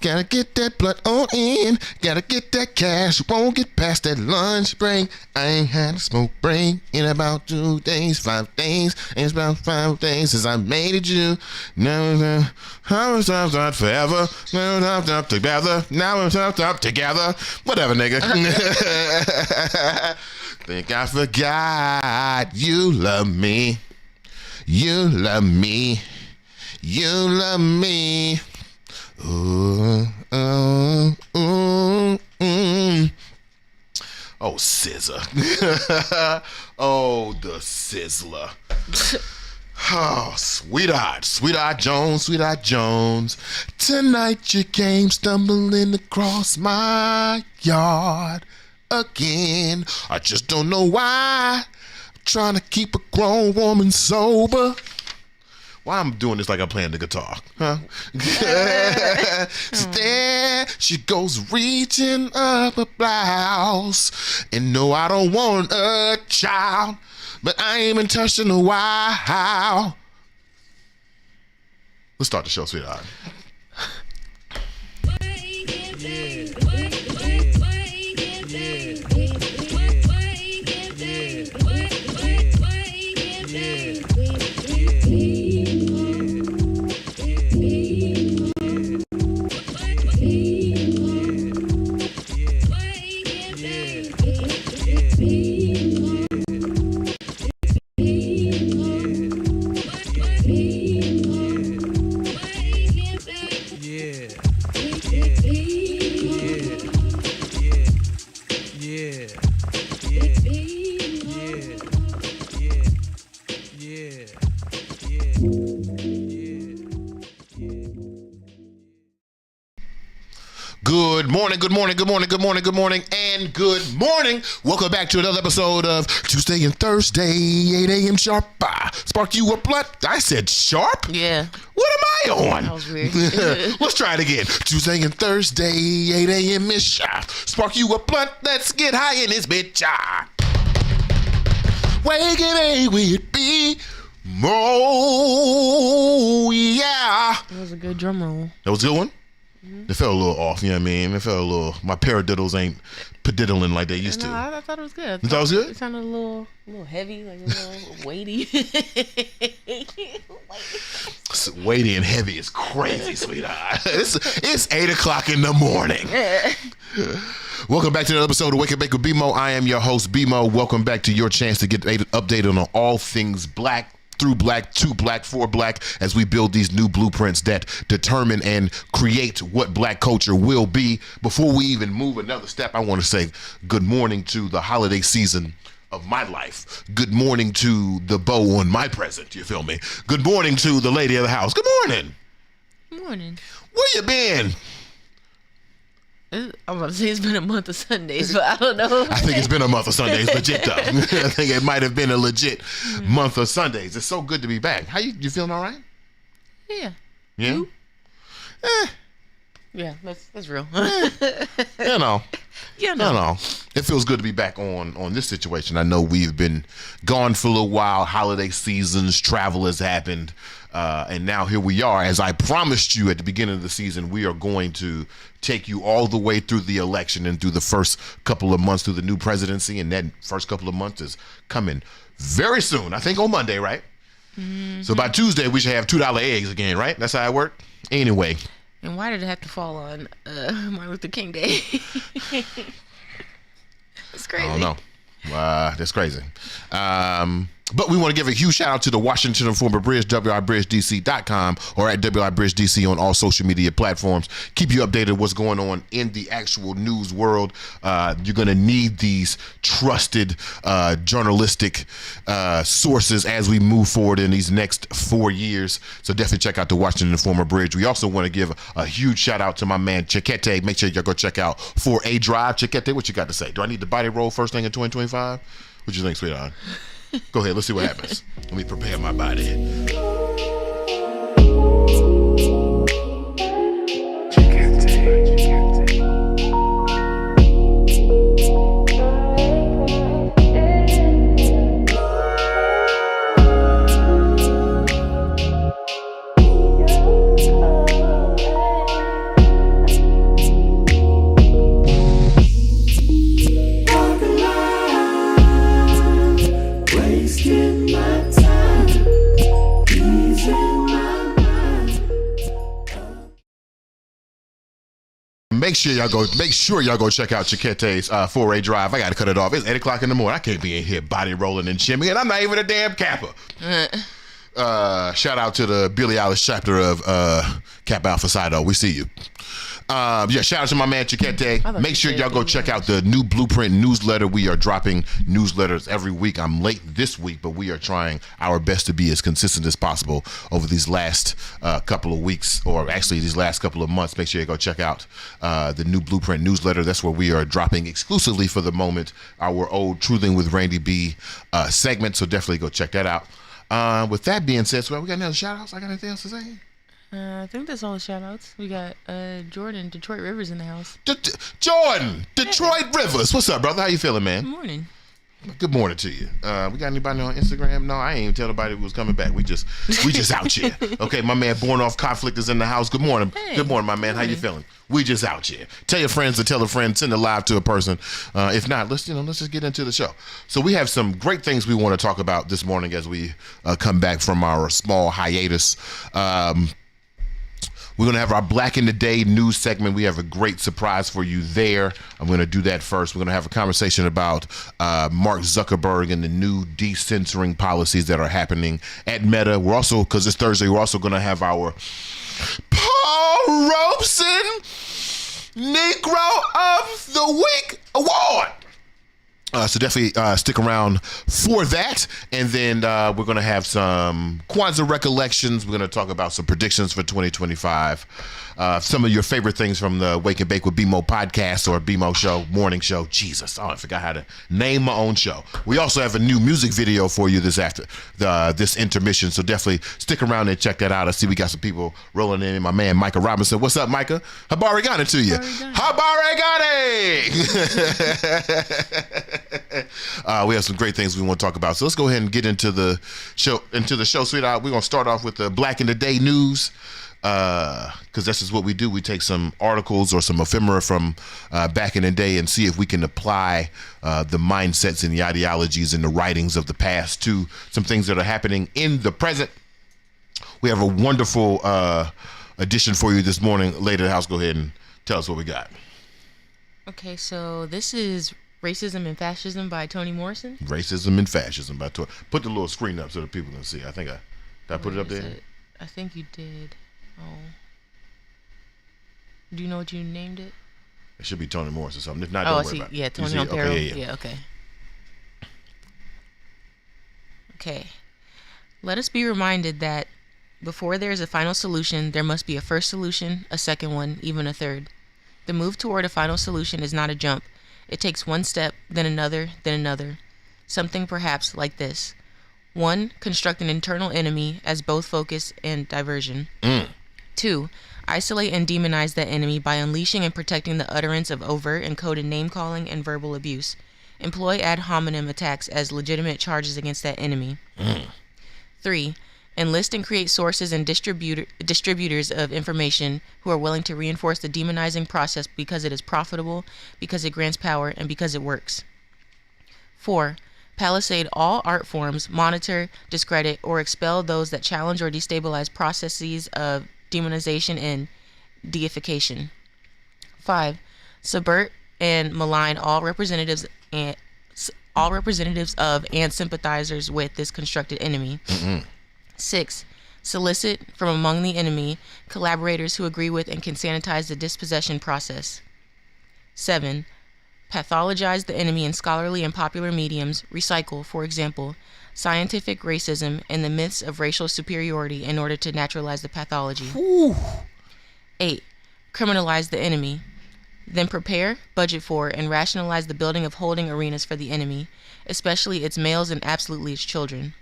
Gotta get that blood on in. Gotta get that cash. Won't get past that lunch break. I ain't had a smoke break in about 2 days, 5 days. It's about 5 days since I made it you. Now I'm stopped up forever. Now we're stopped up together. Now we're stopped up together. Whatever, nigga. Think I forgot you love me. You love me. You love me. Ooh, ooh, ooh, ooh. Oh, SZA. Oh, the Sizzler. Oh, Sweetheart Jones. Tonight you came stumbling across my yard again. I just don't know why. I'm trying to keep a grown woman sober. Why I'm doing this like I'm playing the guitar, huh? So there she goes reaching up a blouse. And no, I don't want a child, but I ain't been touched in a while. Let's start the show, sweetheart. Good morning, and good morning. Welcome back to another episode of Tuesday and Thursday, 8 a.m. sharp. Spark you up, blood. I said sharp? Yeah. What am I on? That was weird. Let's try it again. Tuesday and Thursday, 8 a.m. is sharp. Spark you up, blood. Let's get high in this bitch. Wake it, we be more. Yeah. That was a good drum roll. That was a good one? It felt a little off, you know what I mean? It felt a little, my paradiddles ain't padiddling like they used to. I thought it was good. You thought it was good? It sounded a little heavy, like a little weighty. Weighty and heavy is crazy, sweetheart. It's 8 o'clock in the morning. Welcome back to another episode of Wake and Bake with BMO. I am your host, BMO. Welcome back to your chance to get updated on all things black, through black, to black, for black, as we build these new blueprints that determine and create what black culture will be. Before we even move another step, I want to say good morning to the holiday season of my life. Good morning to the bow on my present, you feel me? Good morning to the lady of the house. Good morning. Good morning. Where you been? I'm about to say it's been a month of Sundays, but I don't know. I think it's been a month of Sundays, legit though. I think it might have been a legit month of Sundays. It's so good to be back. How you feeling all right? Yeah. Yeah? Yeah, that's real. You know. Yeah, no. It feels good to be back on this situation. I know we've been gone for a little while. Holiday seasons, travel has happened. And now here we are. As I promised you at the beginning of the season, we are going to take you all the way through the election and through the first couple of months through the new presidency. And that first couple of months is coming very soon. I think on Monday, right? Mm-hmm. So by Tuesday, we should have $2 eggs again, right? That's how it worked? Anyway. And why did it have to fall on Martin Luther King Day? It's crazy. I don't know. That's crazy. But we want to give a huge shout out to the Washington Informer Bridge, WIBridgeDC.com, or at WIBridgeDC on all social media platforms. Keep you updated what's going on in the actual news world. You're going to need these trusted journalistic sources as we move forward in these next 4 years. So definitely check out the Washington Informer Bridge. We also want to give a huge shout out to my man Chiquete. Make sure y'all go check out For a Drive. Chiquete, what you got to say? Do I need to body roll first thing in 2025? What you think, sweetheart? Go ahead, let's see what happens. Let me prepare my body. Make sure y'all go check out Chiquete's 4A Drive. I gotta cut it off. It's 8 o'clock in the morning. I can't be in here body rolling and shimmying, and I'm not even a damn Kappa. Shout out to the Billie Eilish chapter of Kappa Alpha Psi. We see you. Shout out to my man Chiquete. Make sure y'all go check out the new Blueprint newsletter. We are dropping newsletters every week. I'm late this week, but we are trying our best to be as consistent as possible over these last couple of weeks, or actually these last couple of months. Make sure you go check out the new Blueprint newsletter. That's where we are dropping exclusively for the moment our old Truthing with Randy B segment. So definitely go check that out. With that being said, so we got any other shout outs? I got anything else to say? I think that's all the shout outs. We got Jordan, Detroit Rivers in the house. Jordan, Detroit Rivers. What's up, brother? How you feeling, man? Good morning. Good morning to you. We got anybody on Instagram? No, I ain't even tell nobody we was coming back. We just out here. Okay, my man Born Off Conflict is in the house. Good morning. Hey, good morning, my man. How you feeling? We just out here. Tell your friends to tell a friend, send a live to a person. If not, let's just get into the show. So we have some great things we want to talk about this morning as we come back from our small hiatus. We're going to have our Black in the Day news segment. We have a great surprise for you there. I'm going to do that first. We're going to have a conversation about Mark Zuckerberg and the new decensoring policies that are happening at Meta. We're also, because it's Thursday, we're also going to have our Paul Robeson Negro of the Week Award. So definitely stick around for that. And then we're going to have some Kwanzaa recollections. We're going to talk about some predictions for 2025. Some of your favorite things from the Wake and Bake with BMO podcast or BMO show, morning show. Jesus, I forgot how to name my own show. We also have a new music video for you this intermission. So definitely stick around and check that out. I see we got some people rolling in. My man, Micah Robinson. What's up, Micah? Habarigani to you. Habarigani! We have some great things we want to talk about. So let's go ahead and get into the show, sweetheart. We're going to start off with the Black in the Day news. Because that's just what we do. We take some articles or some ephemera from back in the day and see if we can apply the mindsets and the ideologies and the writings of the past to some things that are happening in the present. We have a wonderful edition for you this morning. Lady of the house, go ahead and tell us what we got. Okay, so this is Racism and Fascism by Toni Morrison. Racism and Fascism by Toni. Put the little screen up so that people can see. I think I put it up there? I think you did. Oh. Do you know what you named it? It should be Toni Morris or something. If not, don't worry about it. Yeah, Toni Montero. Okay, yeah, okay. Okay. Let us be reminded that before there is a final solution, there must be a first solution, a second one, even a third. The move toward a final solution is not a jump. It takes one step, then another, then another. Something perhaps like this. 1. Construct an internal enemy as both focus and diversion. 2. Isolate and demonize that enemy by unleashing and protecting the utterance of overt and coded name-calling and verbal abuse. Employ ad hominem attacks as legitimate charges against that enemy. 3. Enlist and create sources and distributors of information who are willing to reinforce the demonizing process because it is profitable, because it grants power, and because it works. 4. Palisade all art forms, monitor, discredit, or expel those that challenge or destabilize processes of demonization and deification. 5. Subvert and malign all representatives of and sympathizers with this constructed enemy. 6. Solicit from among the enemy collaborators who agree with and can sanitize the dispossession process. 7. Pathologize the enemy in scholarly and popular mediums. Recycle, for example, scientific racism and the myths of racial superiority in order to naturalize the pathology. 8. Criminalize the enemy. Then prepare, budget for, and rationalize the building of holding arenas for the enemy, especially its males and absolutely its children.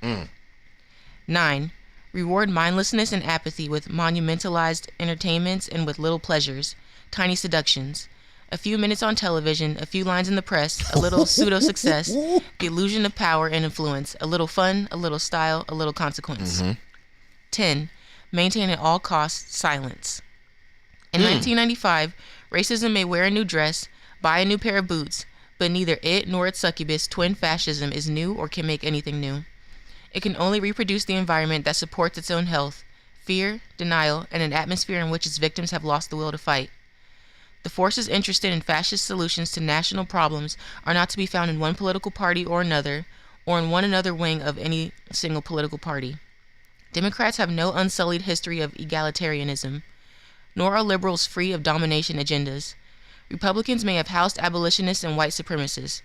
9. Reward mindlessness and apathy with monumentalized entertainments and with little pleasures, tiny seductions. A few minutes on television, a few lines in the press, a little pseudo-success, the illusion of power and influence, a little fun, a little style, a little consequence. 10. Maintain at all costs silence. In 1995, racism may wear a new dress, buy a new pair of boots, but neither it nor its succubus, twin fascism, is new or can make anything new. It can only reproduce the environment that supports its own health, fear, denial, and an atmosphere in which its victims have lost the will to fight. The forces interested in fascist solutions to national problems are not to be found in one political party or another, or in one another wing of any single political party. Democrats have no unsullied history of egalitarianism, nor are liberals free of domination agendas. Republicans may have housed abolitionists and white supremacists.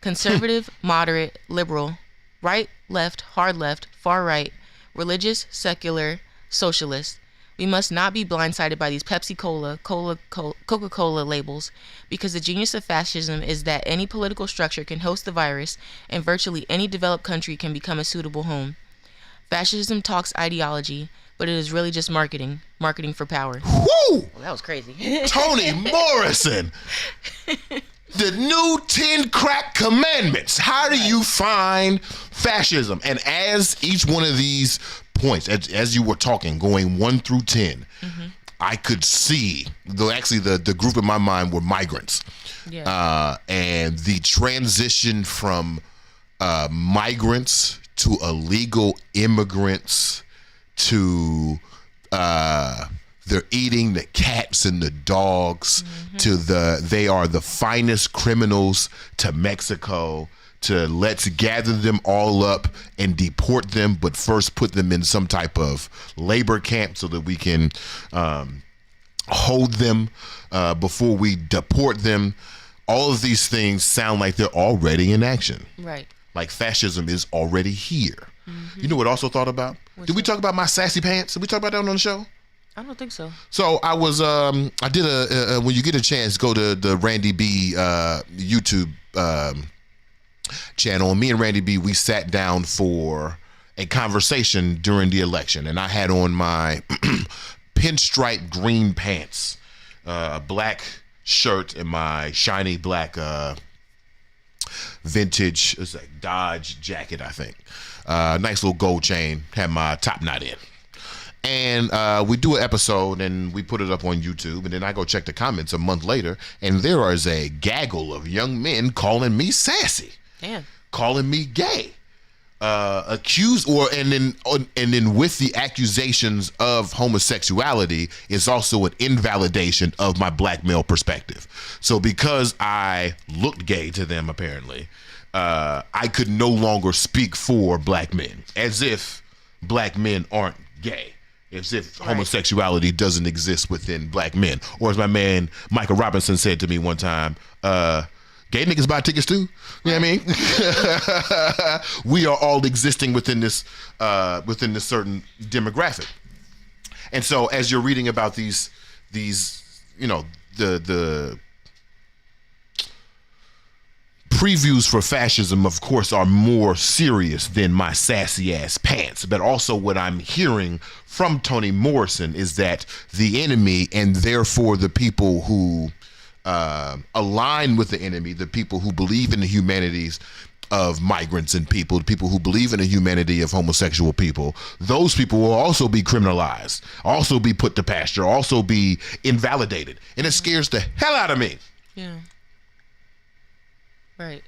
Conservative, moderate, liberal, right, left, hard left, far right, religious, secular, socialist. We must not be blindsided by these Pepsi Cola, Coca-Cola labels, because the genius of fascism is that any political structure can host the virus, and virtually any developed country can become a suitable home. Fascism talks ideology, but it is really just marketing for power. Woo! Well, that was crazy. Toni Morrison. The new 10 crack commandments. How do you find fascism? And as each one of these points, as you were talking, going 1 through 10, I could see, though actually the group in my mind were migrants. Yeah. And the transition from migrants to illegal immigrants to they're eating the cats and the dogs to they are the finest criminals to Mexico, to let's gather them all up and deport them, but first put them in some type of labor camp so that we can hold them before we deport them. All of these things sound like they're already in action. Right. Like fascism is already here. You know what I also thought about? Did we talk about my sassy pants? Did we talk about that on the show? I don't think so. So I was, I did when you get a chance, go to the Randy B YouTube channel. And me and Randy B, we sat down for a conversation during the election. And I had on my pinstripe green pants, a black shirt, and my shiny black vintage, it's like Dodge jacket, I think. Nice little gold chain, had my top knot in. And we do an episode and we put it up on YouTube, and then I go check the comments a month later, and there is a gaggle of young men calling me sassy. Damn. Calling me gay. And then with the accusations of homosexuality is also an invalidation of my black male perspective. So because I looked gay to them, apparently, I could no longer speak for black men, as if black men aren't gay, as if homosexuality doesn't exist within black men. Or as my man Michael Robeson said to me one time, gay niggas buy tickets too. You know what I mean? We are all existing within this certain demographic. And so as you're reading about these, you know, the previews for fascism, of course, are more serious than my sassy ass pants. But also what I'm hearing from Toni Morrison is that the enemy, and therefore the people who align with the enemy, the people who believe in the humanities of migrants and people, the people who believe in the humanity of homosexual people, those people will also be criminalized, also be put to pasture, also be invalidated. And it scares the hell out of me. Yeah. Right.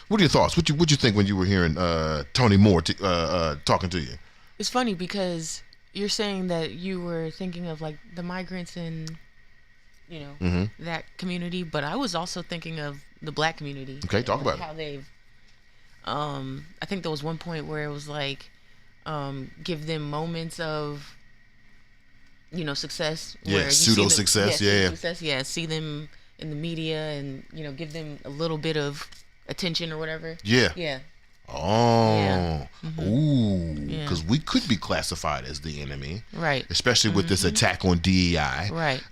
What are your thoughts? What you think when you were hearing Toni Moore talking to you? It's funny because you're saying that you were thinking of like the migrants and, you know, that community, but I was also thinking of the black community. Okay, talk about how they've I think there was one point where it was like give them moments of, you know, success. Yeah, pseudo success. Success. Yeah, see them in the media and, you know, give them a little bit of attention or whatever. Yeah. Yeah. Oh. Yeah. Ooh. Because we could be classified as the enemy. Right. Especially with this attack on DEI. Right.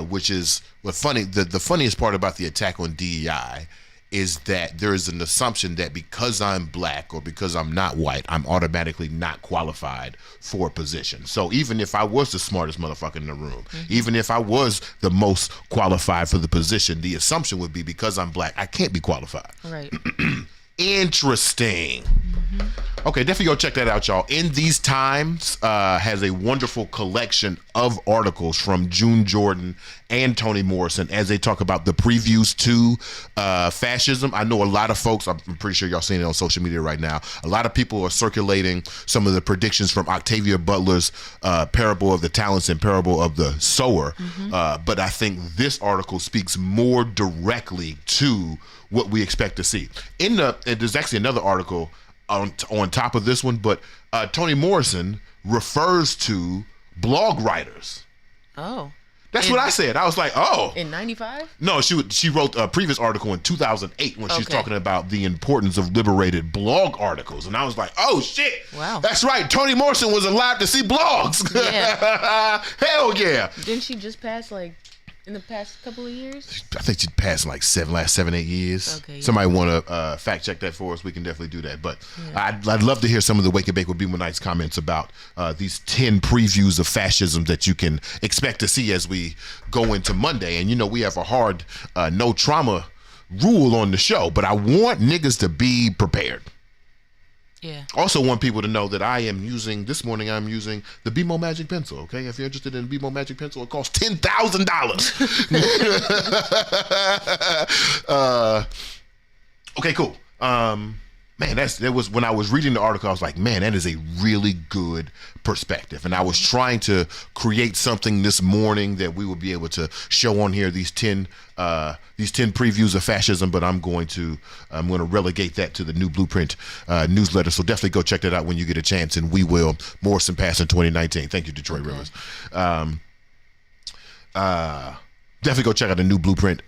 Which is what funny. The funniest part about the attack on DEI is that there is an assumption that because I'm black or because I'm not white, I'm automatically not qualified for a position. So even if I was the smartest motherfucker in the room, even if I was the most qualified for the position, the assumption would be because I'm black, I can't be qualified. Right. Interesting. Okay, definitely go check that out, y'all. In These Times has a wonderful collection of articles from June Jordan and Toni Morrison as they talk about the previews to fascism. I know a lot of folks, I'm pretty sure y'all seen it on social media right now, a lot of people are circulating some of the predictions from Octavia Butler's Parable of the Talents and Parable of the Sower. But I think this article speaks more directly to what we expect to see. There's actually another article on top of this one, but Toni Morrison refers to blog writers. Oh. That's what I said. I was like, oh. In 95? No, she wrote a previous article in 2008 when she's talking about the importance of liberated blog articles. And I was like, oh, shit. Wow. That's right. Toni Morrison was alive to see blogs. Yeah. Hell yeah. Didn't she just pass, like, in the past couple of years? I think she passed in like last 7-8 years. Okay. Yeah. Somebody want to fact check that for us? We can definitely do that. But I'd love to hear some of the Wake and Bake with Beamer Nights comments about these 10 previews of fascism that you can expect to see as we go into Monday. And we have a hard no trauma rule on the show, but I want niggas to be prepared. Yeah. Also want people to know that this morning I'm using the BMO Magic Pencil, okay? If you're interested in BMO Magic Pencil, it costs $10,000. Okay, cool. Man, that was when I was reading the article, I was like, man, that is a really good perspective. And I was trying to create something this morning that we will be able to show on here, these 10 previews of fascism, but I'm going to relegate that to the New Blueprint newsletter. So definitely go check that out when you get a chance, and we will. Morrison pass in 2019. Thank you, Detroit Rivers. Definitely go check out the New Blueprint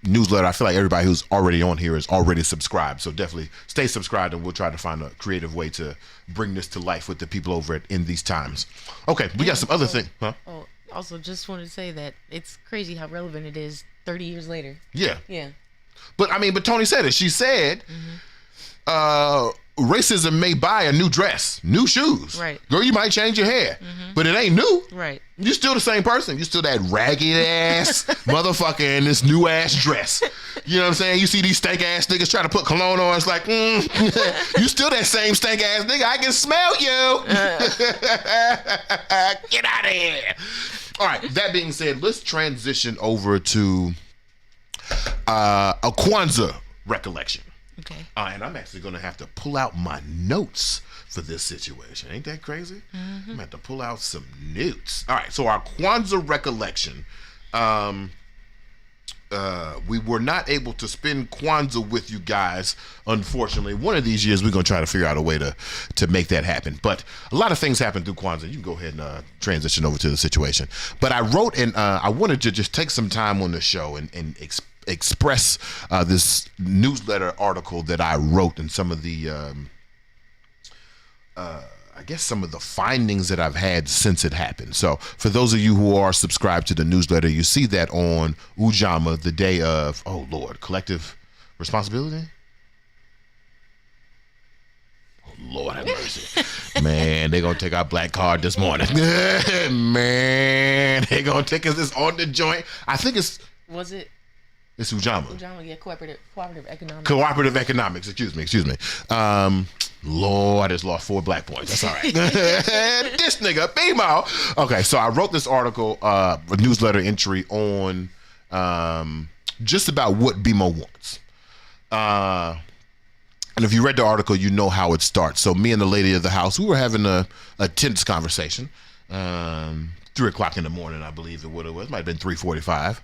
newsletter. I feel like everybody who's already on here is already subscribed. So definitely stay subscribed, and we'll try to find a creative way to bring this to life with the people over at In These Times. Okay, we got some other things. Huh? Oh, also just wanted to say that it's crazy how relevant it is 30 years later. Yeah. Yeah. But Toni said it. She said, racism may buy a new dress, new shoes. Right. Girl, you might change your hair, but it ain't new. Right. You still the same person. You still that ragged ass motherfucker in this new ass dress. You know what I'm saying? You see these stank ass niggas try to put cologne on. It's like, you still that same stank ass nigga. I can smell you. Get out of here. All right. That being said, let's transition over to a Kwanzaa recollection. Okay. And I'm actually going to have to pull out my notes for this situation. Ain't that crazy? I'm going to have to pull out some notes. All right. So our Kwanzaa recollection. We were not able to spend Kwanzaa with you guys, unfortunately. One of these years, we're going to try to figure out a way to make that happen. But a lot of things happen through Kwanzaa. You can go ahead and transition over to the situation. But I wrote, and I wanted to just take some time on the show and express this newsletter article that I wrote and some of the some of the findings that I've had since it happened. So for those of you who are subscribed to the newsletter, you see that on Ujamaa, the day of, oh Lord, collective responsibility? Oh Lord have mercy. Man, they're going to take our black card this morning. Man, they're going to take us this on the joint. I think it's... Was it? It's Ujamaa. Ujamaa, yeah, cooperative economics. Cooperative economics, excuse me. Lord, I just lost 4 black points. That's all right. This nigga, BMO. Okay, so I wrote this article, a newsletter entry on just about what BMO wants. And if you read the article, you know how it starts. So me and the lady of the house, we were having a tense conversation. 3 o'clock in the morning, I believe it would have was. It might have been 3:45.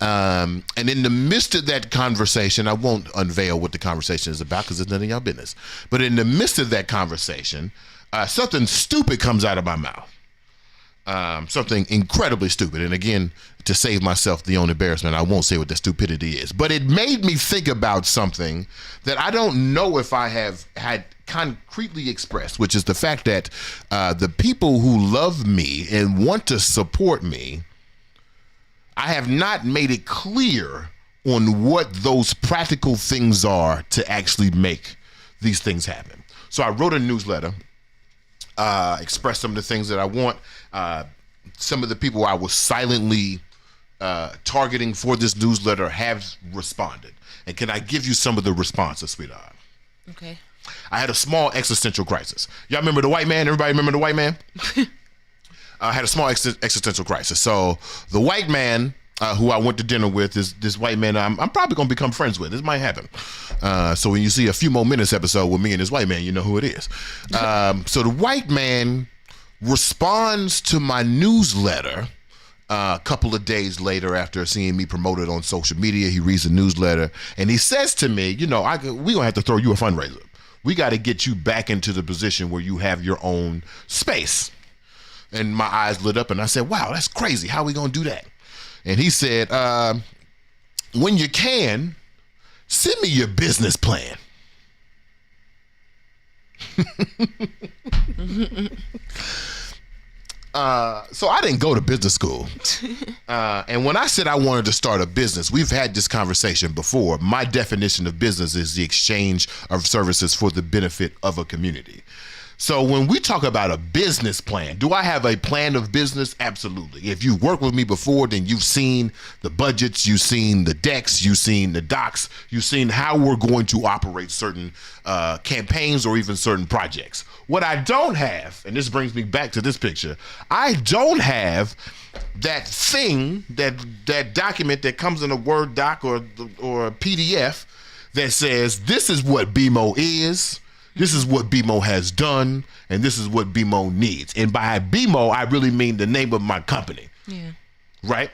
And in the midst of that conversation, I won't unveil what the conversation is about because it's none of y'all business. But in the midst of that conversation, something stupid comes out of my mouth. Something incredibly stupid. And again, to save myself the own embarrassment, I won't say what the stupidity is. But it made me think about something that I don't know if I have had concretely expressed, which is the fact that the people who love me and want to support me, I have not made it clear on what those practical things are to actually make these things happen. So I wrote a newsletter, expressed some of the things that I want. Some of the people I was silently targeting for this newsletter have responded. And can I give you some of the responses, sweetheart? Okay. I had a small existential crisis. Y'all remember the white man? Everybody remember the white man? I had a small existential crisis. So the white man who I went to dinner with, this white man I'm probably going to become friends with. This might happen. So when you see a Few More Minutes episode with me and this white man, you know who it is. So the white man responds to my newsletter a couple of days later after seeing me promoted on social media. He reads the newsletter and he says to me, we're going to have to throw you a fundraiser. We got to get you back into the position where you have your own space. And my eyes lit up and I said, wow, that's crazy. How are we going to do that? And he said, when you can, send me your business plan. So I didn't go to business school. And when I said I wanted to start a business, we've had this conversation before. My definition of business is the exchange of services for the benefit of a community. So when we talk about a business plan, do I have a plan of business? Absolutely. If you worked with me before, then you've seen the budgets, you've seen the decks, you've seen the docs, you've seen how we're going to operate certain campaigns or even certain projects. What I don't have, and this brings me back to this picture, I don't have that thing, that document that comes in a Word doc or a PDF that says this is what BMO is. This is what BMO has done, and this is what BMO needs. And by BMO, I really mean the name of my company. Yeah. Right?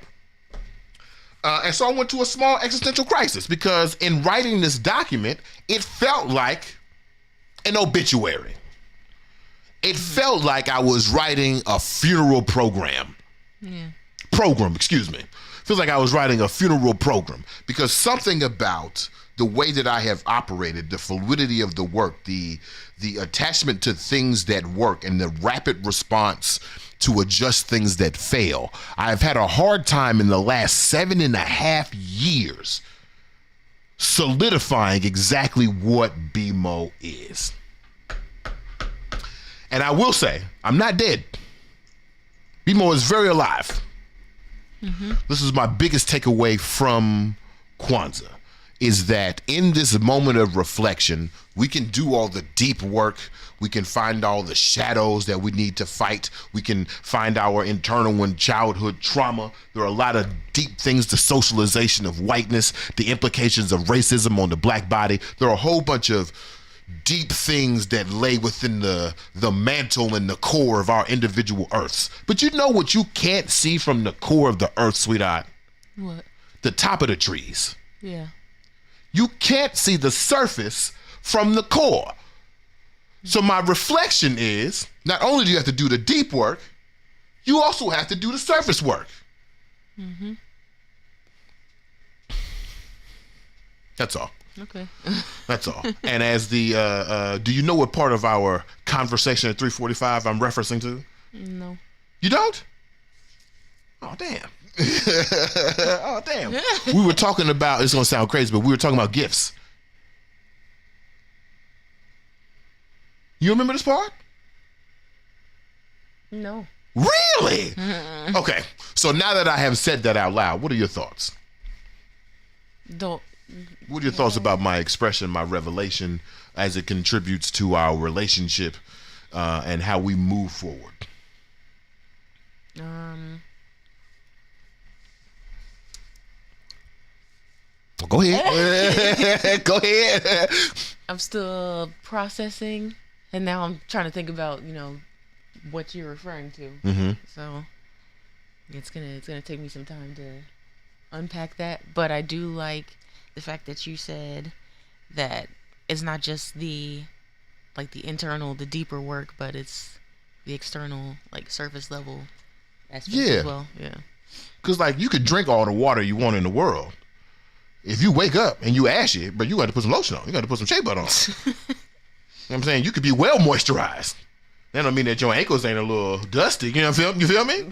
And so I went to a small existential crisis because in writing this document, it felt like an obituary. It felt like I was writing a funeral program. Yeah. Feels like I was writing a funeral program because something about the way that I have operated, the fluidity of the work, the attachment to things that work, and the rapid response to adjust things that fail. I've had a hard time in the last 7.5 years solidifying exactly what BMO is. And I will say, I'm not dead. BMO is very alive. Mm-hmm. This is my biggest takeaway from Kwanzaa. Is that in this moment of reflection, we can do all the deep work. We can find all the shadows that we need to fight. We can find our internal and childhood trauma. There are a lot of deep things, the socialization of whiteness, the implications of racism on the black body. There are a whole bunch of deep things that lay within the mantle and the core of our individual earths. But you know what you can't see from the core of the earth, sweetheart? What? The top of the trees. Yeah. You can't see the surface from the core. So my reflection is, not only do you have to do the deep work, you also have to do the surface work. Mm-hmm. That's all. Okay. That's all. And as the, do you know what part of our conversation at 3:45 I'm referencing to? No. You don't? Oh, damn. Oh, damn. We were talking about, it's going to sound crazy, but we were talking about gifts. You remember this part? No. Really? Mm-mm. Okay. So now that I have said that out loud, what are your thoughts? What are your thoughts about my expression, my revelation, as it contributes to our relationship and how we move forward? Go ahead. Go ahead. I'm still processing, and now I'm trying to think about, what you're referring to. Mm-hmm. So it's gonna take me some time to unpack that. But I do like the fact that you said that it's not just the internal, the deeper work, but it's the external, surface level aspect as well. Yeah. Because you could drink all the water you want in the world. If you wake up and you ashy, but you got to put some lotion on. You got to put some shea butter on. You know what I'm saying? You could be well moisturized. That don't mean that your ankles ain't a little dusty. You feel me?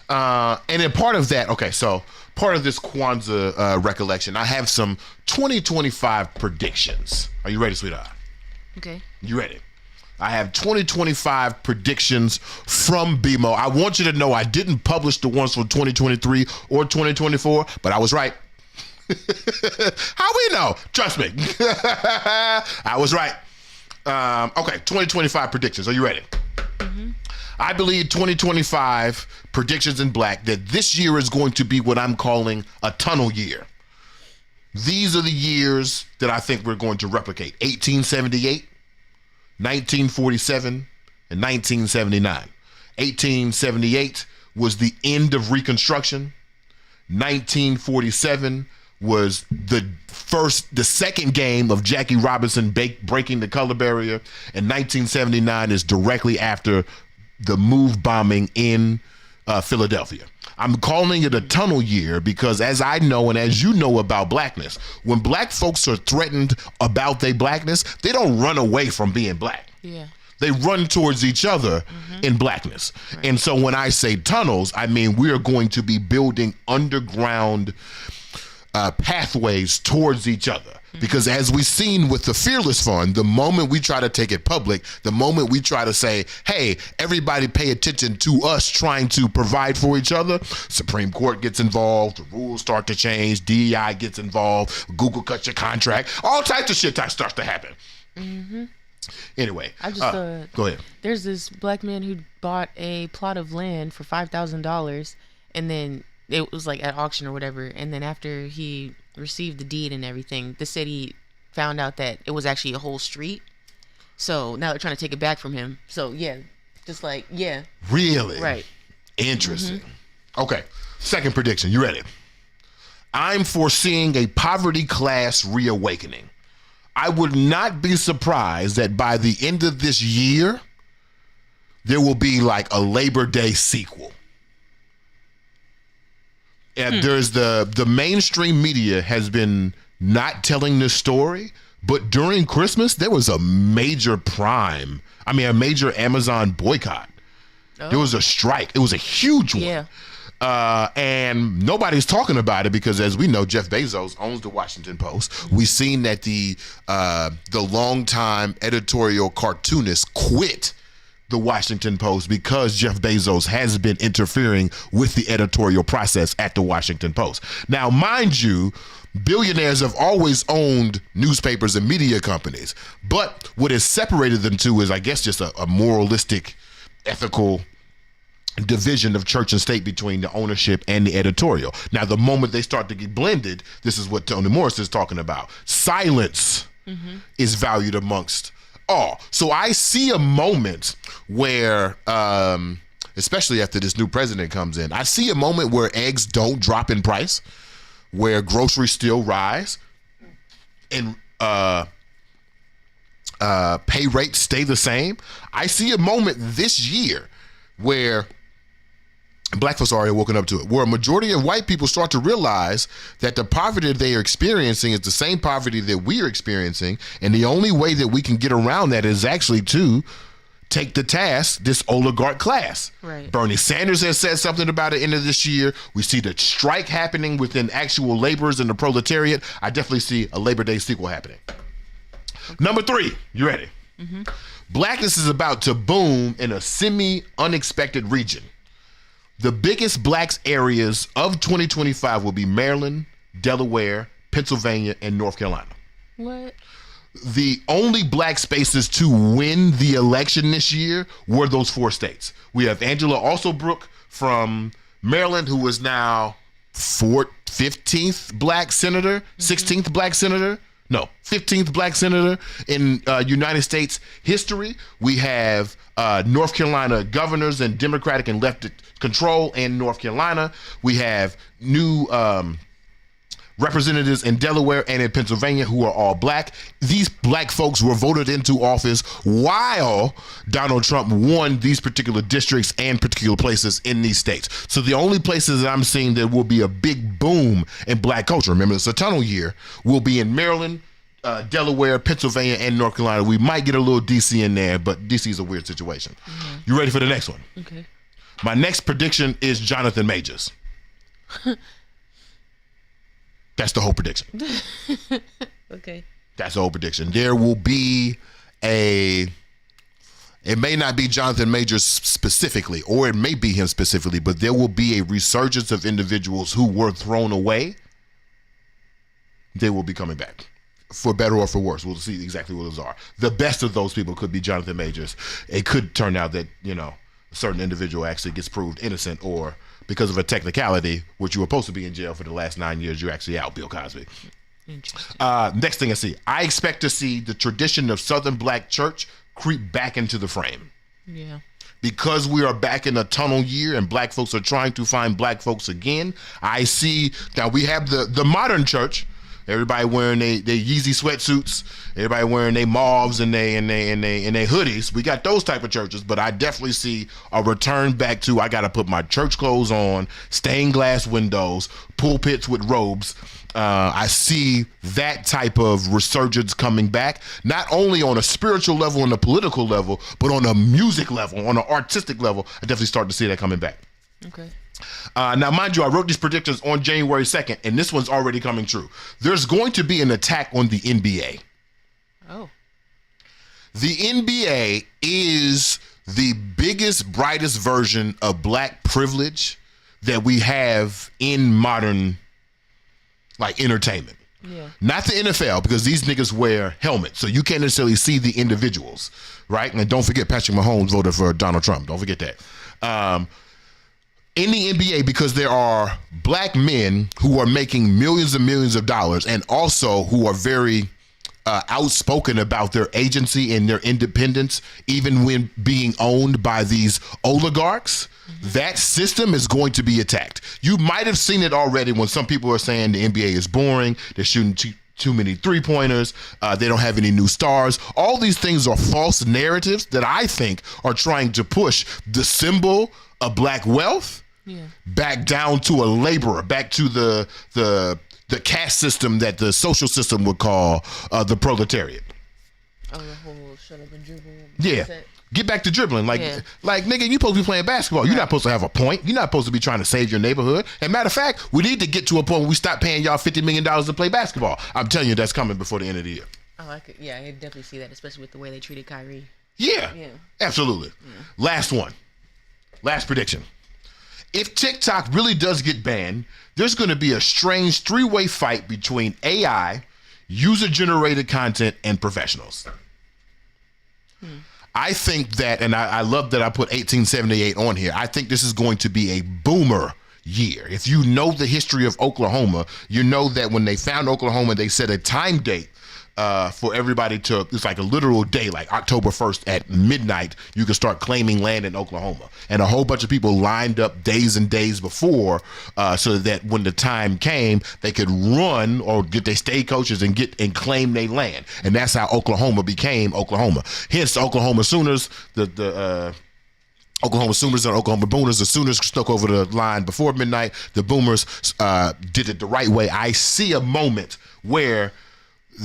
And then part of that, so part of this Kwanzaa recollection, I have some 2025 predictions. Are you ready, sweetheart? Okay. You ready? I have 2025 predictions from BMO. I want you to know I didn't publish the ones from 2023 or 2024, but I was right. How we know? Trust me. I was right. Okay, 2025 predictions. Are you ready? I believe 2025 predictions in black that this year is going to be what I'm calling a tunnel year. These are the years that I think we're going to replicate. 1878, 1947, and 1979. 1878 was the end of Reconstruction. 1947 was the second game of Jackie Robinson breaking the color barrier. And 1979 is directly after the move bombing in Philadelphia. I'm calling it a tunnel year because, as I know and as you know about blackness, when black folks are threatened about their blackness, they don't run away from being black. Yeah. They run towards each other in blackness. Right. And so when I say tunnels, I mean we are going to be building underground pathways towards each other. Because as we've seen with the Fearless Fund, the moment we try to take it public, the moment we try to say, hey, everybody pay attention to us trying to provide for each other, Supreme Court gets involved, the rules start to change, DEI gets involved, Google cuts your contract, all types of shit starts to happen. Anyway, I just go ahead. There's this black man who bought a plot of land for $5,000, and then it was like at auction or whatever. And then after he received the deed and everything, the city found out that it was actually a whole street. So now they're trying to take it back from him. So yeah, just like, yeah. Really? Right. Interesting. Okay. Second prediction. You ready? I'm foreseeing a poverty class reawakening. I would not be surprised that by the end of this year, there will be like a Labor Day sequel. And there's the mainstream media has been not telling this story, but during Christmas, there was a major major Amazon boycott. Oh. There was a strike. It was a huge one. Yeah. And nobody's talking about it because, as we know, Jeff Bezos owns the Washington Post. We've seen that the longtime editorial cartoonist quit the Washington Post because Jeff Bezos has been interfering with the editorial process at the Washington Post. Now, mind you, billionaires have always owned newspapers and media companies, but what has separated them two is, I guess, just a moralistic, ethical division of church and state between the ownership and the editorial. Now, the moment they start to get blended, this is what Toni Morrison is talking about. Silence is valued amongst all. So I see a moment where, especially after this new president comes in, I see a moment where eggs don't drop in price, where groceries still rise, and pay rates stay the same. I see a moment this year where black folks are already woken up to it, where a majority of white people start to realize that the poverty they are experiencing is the same poverty that we are experiencing, and the only way that we can get around that is actually to take to task this oligarch class. Right. Bernie Sanders has said something about it end of this year. We see the strike happening within actual laborers and the proletariat. I definitely see a Labor Day sequel happening. Okay. Number 3, you ready? Blackness is about to boom in a semi-unexpected region. The biggest blacks areas of 2025 will be Maryland, Delaware, Pennsylvania, and North Carolina. What? The only black spaces to win the election this year were those 4 states. We have Angela Alsobrook from Maryland, who is now 15th black senator, 16th black senator. No, 15th black senator in United States history. We have North Carolina governors and Democratic and left control in North Carolina. We have new representatives in Delaware and in Pennsylvania who are all black. These black folks were voted into office while Donald Trump won these particular districts and particular places in these states. So the only places that I'm seeing that will be a big boom in black culture, remember it's a tunnel year, will be in Maryland, Delaware, Pennsylvania, and North Carolina. We might get a little DC in there, but DC is a weird situation. You ready for the next one? Okay. My next prediction is Jonathan Majors. That's the whole prediction. Okay. That's the whole prediction. There will be it may not be Jonathan Majors specifically, or it may be him specifically, but there will be a resurgence of individuals who were thrown away they will be coming back. For better or for worse. We'll see exactly what those are. The best of those people could be Jonathan Majors. It could turn out that, a certain individual actually gets proved innocent, or because of a technicality, which you were supposed to be in jail for the last 9 years, you're actually out, Bill Cosby. Interesting. Next thing I see, I expect to see the tradition of Southern Black church creep back into the frame. Yeah. Because we are back in a tunnel year and black folks are trying to find black folks again, I see now we have the modern church. Everybody wearing they Yeezy sweatsuits. Everybody wearing they mauves and they hoodies. We got those type of churches, but I definitely see a return back to I got to put my church clothes on, stained glass windows, pulpits with robes. I see that type of resurgence coming back, not only on a spiritual level and a political level, but on a music level, on an artistic level. I definitely start to see that coming back. Okay. Now, mind you, I wrote these predictions on January 2nd, and this one's already coming true. There's going to be an attack on the NBA. Oh. The NBA is the biggest, brightest version of black privilege that we have in modern, entertainment. Yeah. Not the NFL, because these niggas wear helmets, so you can't necessarily see the individuals, right? And don't forget, Patrick Mahomes voted for Donald Trump. Don't forget that. In the NBA, because there are black men who are making millions and millions of dollars, and also who are very outspoken about their agency and their independence, even when being owned by these oligarchs, that system is going to be attacked. You might have seen it already when some people are saying the NBA is boring, they're shooting too many three-pointers, they don't have any new stars. All these things are false narratives that I think are trying to push the symbol of black wealth back down to a laborer, back to the caste system that the social system would call the proletariat. Oh, the whole shut up and dribble. Yeah. Get back to dribbling. Like, nigga, you supposed to be playing basketball. You're not supposed to have a point. You're not supposed to be trying to save your neighborhood. And matter of fact, we need to get to a point where we stop paying y'all $50 million to play basketball. I'm telling you, that's coming before the end of the year. Oh, I could definitely see that, especially with the way they treated Kyrie. Yeah. Absolutely. Yeah. Last one. Last prediction. If TikTok really does get banned, there's going to be a strange three-way fight between AI, user-generated content, and professionals. I think that, and I love that I put 1878 on here, I think this is going to be a boomer year. If you know the history of Oklahoma, you know that when they found Oklahoma, they set a time date for everybody to, it's like a literal day, like October 1st at midnight, you can start claiming land in Oklahoma. And a whole bunch of people lined up days and days before so that when the time came, they could run or get their state coaches and claim their land. And that's how Oklahoma became Oklahoma. Hence the Oklahoma Sooners, the Oklahoma Sooners and Oklahoma Boomers. The Sooners stuck over the line before midnight. The Boomers did it the right way. I see a moment where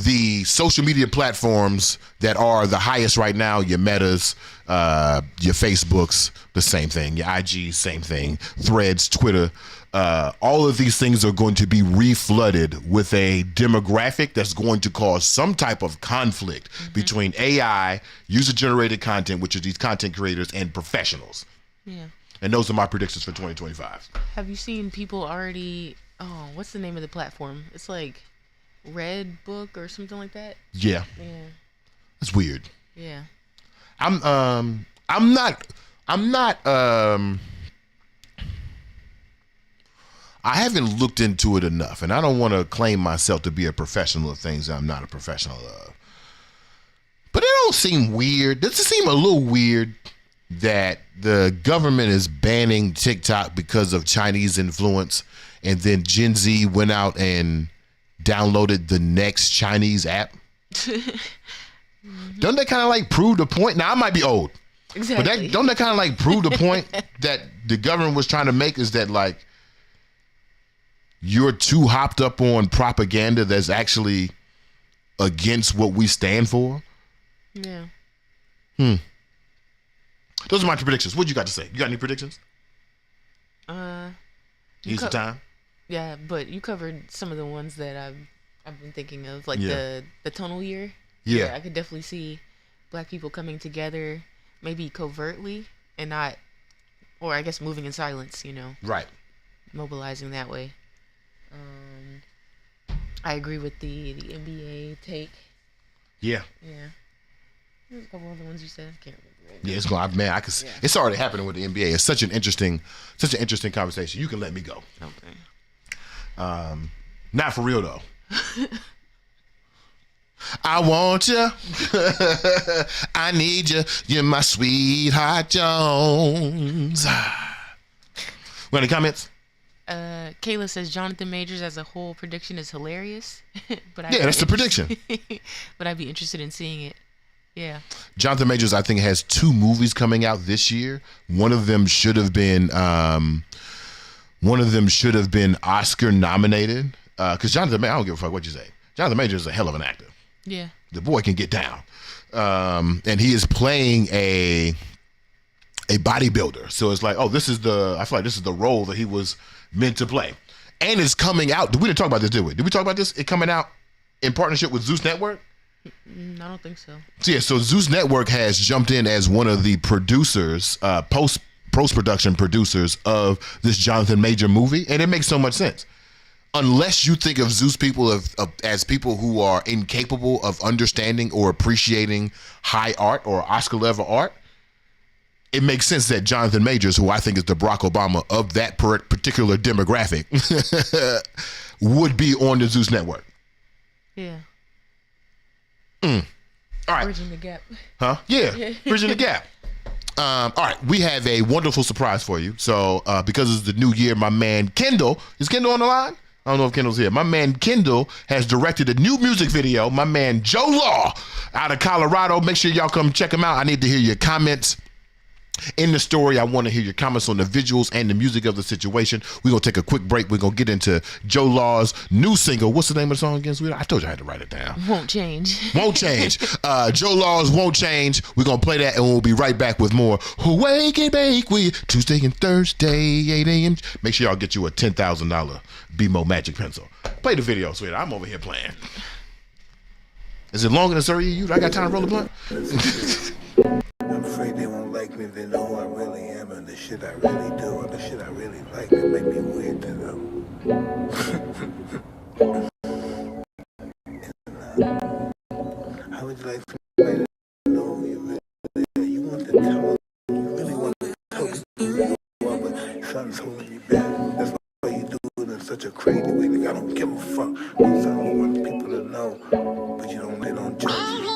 the social media platforms that are the highest right now, your Metas, your Facebooks, the same thing, your IG, same thing, Threads, Twitter, all of these things are going to be reflooded with a demographic that's going to cause some type of conflict between AI, user-generated content, which are these content creators, and professionals. Yeah. And those are my predictions for 2025. Have you seen people already, what's the name of the platform? It's like Red Book or something like that. Yeah. It's weird. Yeah. I'm not I haven't looked into it enough, and I don't want to claim myself to be a professional of things that I'm not a professional of. But it don't seem weird. Does it seem a little weird that the government is banning TikTok because of Chinese influence, and then Gen Z went out and downloaded the next Chinese app? Don't that kind of like prove the point? Now, I might be old. Exactly. But don't that kind of like prove the point that the government was trying to make, is that like you're too hopped up on propaganda that's actually against what we stand for? Yeah. Those are my predictions. What you got to say? You got any predictions? Use the time. Yeah, but you covered some of the ones that I've been thinking of, like the tonal year. Yeah. I could definitely see black people coming together, maybe covertly and not, or I guess moving in silence, Right. mobilizing that way. I agree with the NBA take. Yeah. Yeah. There's a couple other ones you said. I can't remember. Right now. Yeah, it's going. Man, I can. Yeah. It's already happening with the NBA. It's such an interesting conversation. You can let me go. Okay. Not for real though. I want you. I need you. You're my sweetheart Jones. Got any comments? Kayla says Jonathan Majors as a whole prediction is hilarious. But that's the prediction. But I'd be interested in seeing it. Yeah. Jonathan Majors, I think, has 2 movies coming out this year. One of them should have been Oscar nominated. Because Jonathan Majors, I don't give a fuck what you say. Jonathan Majors is a hell of an actor. Yeah. The boy can get down. And he is playing a bodybuilder. So it's like, I feel like this is the role that he was meant to play. And it's coming out. We didn't talk about this, did we? Did we talk about this? It coming out in partnership with Zeus Network? I don't think so. So Zeus Network has jumped in as one of the producers, post-production producers of this Jonathan Major movie. And it makes so much sense. Unless you think of Zeus people as people who are incapable of understanding or appreciating high art or Oscar-level art, it makes sense that Jonathan Majors, who I think is the Barack Obama of that particular demographic, would be on the Zeus Network. Yeah. All right. Bridging the gap. Huh? Yeah. Bridging the gap. All right. We have a wonderful surprise for you. So because it's the new year, my man Kendall, is Kendall on the line? I don't know if Kendall's here. My man Kendall has directed a new music video. My man Joe Law out of Colorado. Make sure y'all come check him out. I need to hear your comments in the story. I want to hear your comments on the visuals and the music of the situation. We're going to take a quick break. We're going to get into Joe Law's new single. What's the name of the song again, sweetheart? I told you I had to write it down. Won't Change. Won't Change. Joe Law's Won't Change. We're going to play that and we'll be right back with more Wake and Bake with Tuesday and Thursday, 8 a.m. Make sure y'all get you a $10,000 BMO Magic Pencil. Play the video, sweetheart. I'm over here playing. Is it longer than 30 you? I got time to roll the blunt? I'm afraid they won't like me. They know who I really am and the shit I really do and the shit I really like. It make me weird to them. How would you like for me to know who you really are? You want to tell them, you really want to tell people who you are, but something's holding you back. That's why you do it in such a crazy way. Like, I don't give a fuck. Because I don't want people to know, but they don't judge you.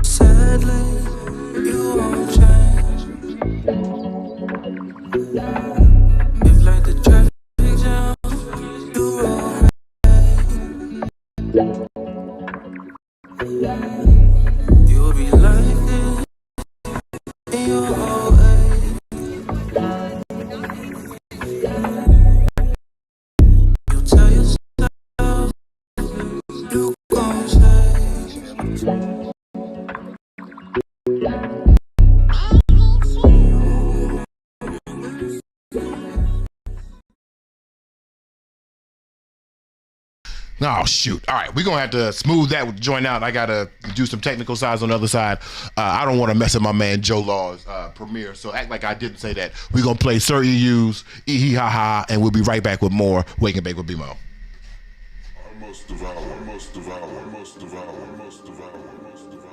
Sadly, you won't change. If like the traffic jam, you won't. You'll be like this in your old age. You tell yourself you gon' change. Oh, shoot. All right. We're going to have to smooth that joint out. I got to do some technical sides on the other side. I don't want to mess up my man Joe Law's premiere, so act like I didn't say that. We're going to play Sir EU's Hee Ha Ha, and we'll be right back with more Wake and Bake with BMO. Almost devour, almost devour, almost devour, almost devour, almost devour.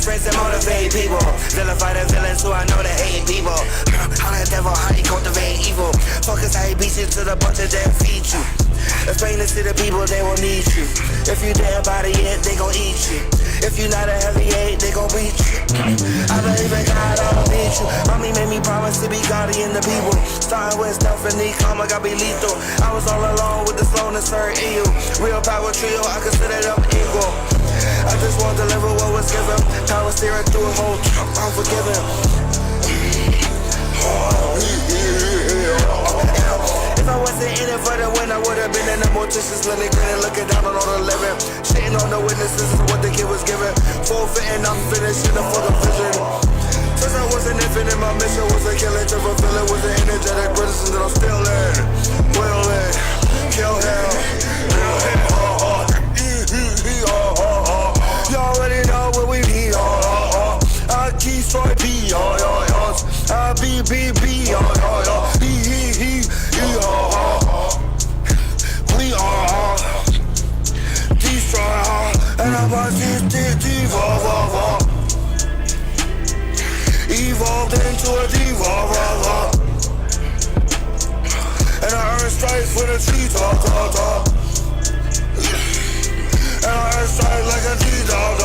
Friends that motivate people, vilify the villains who I know that hate people. Tell that devil how he cultivate evil. Focus how he beats you to the punch and then feed you. Explain this to the people, they will need you. If you damn body it, they gon' eat you. If you not a heavy eight, they gon' beat you. I believe in God, I don't need you. Mommy made me promise to be godly in the people. Starting with stuff and need karma, got be lethal. I was all alone with the slowness, her EU. Real power trio, I consider them equal. I just want to deliver what was given. Power steering through a whole truck, I'm forgiven. If I wasn't in it for the win, I would've been in the mortician's clinic and looking down on all the living. Shitting on the witnesses is what the kid was given. Forfeiting, I'm finishing it for the vision. Since I was an infant and my mission was a killing to fulfill it. Was an energetic citizen that I'm still in. Will it, kill him, kill him. You already know what we need. I keep Troy B. I be he. We are destroy, and I'm a evolved into a devolver, and I earn stripes with a tree talk. And I earn stripes like a T-dog.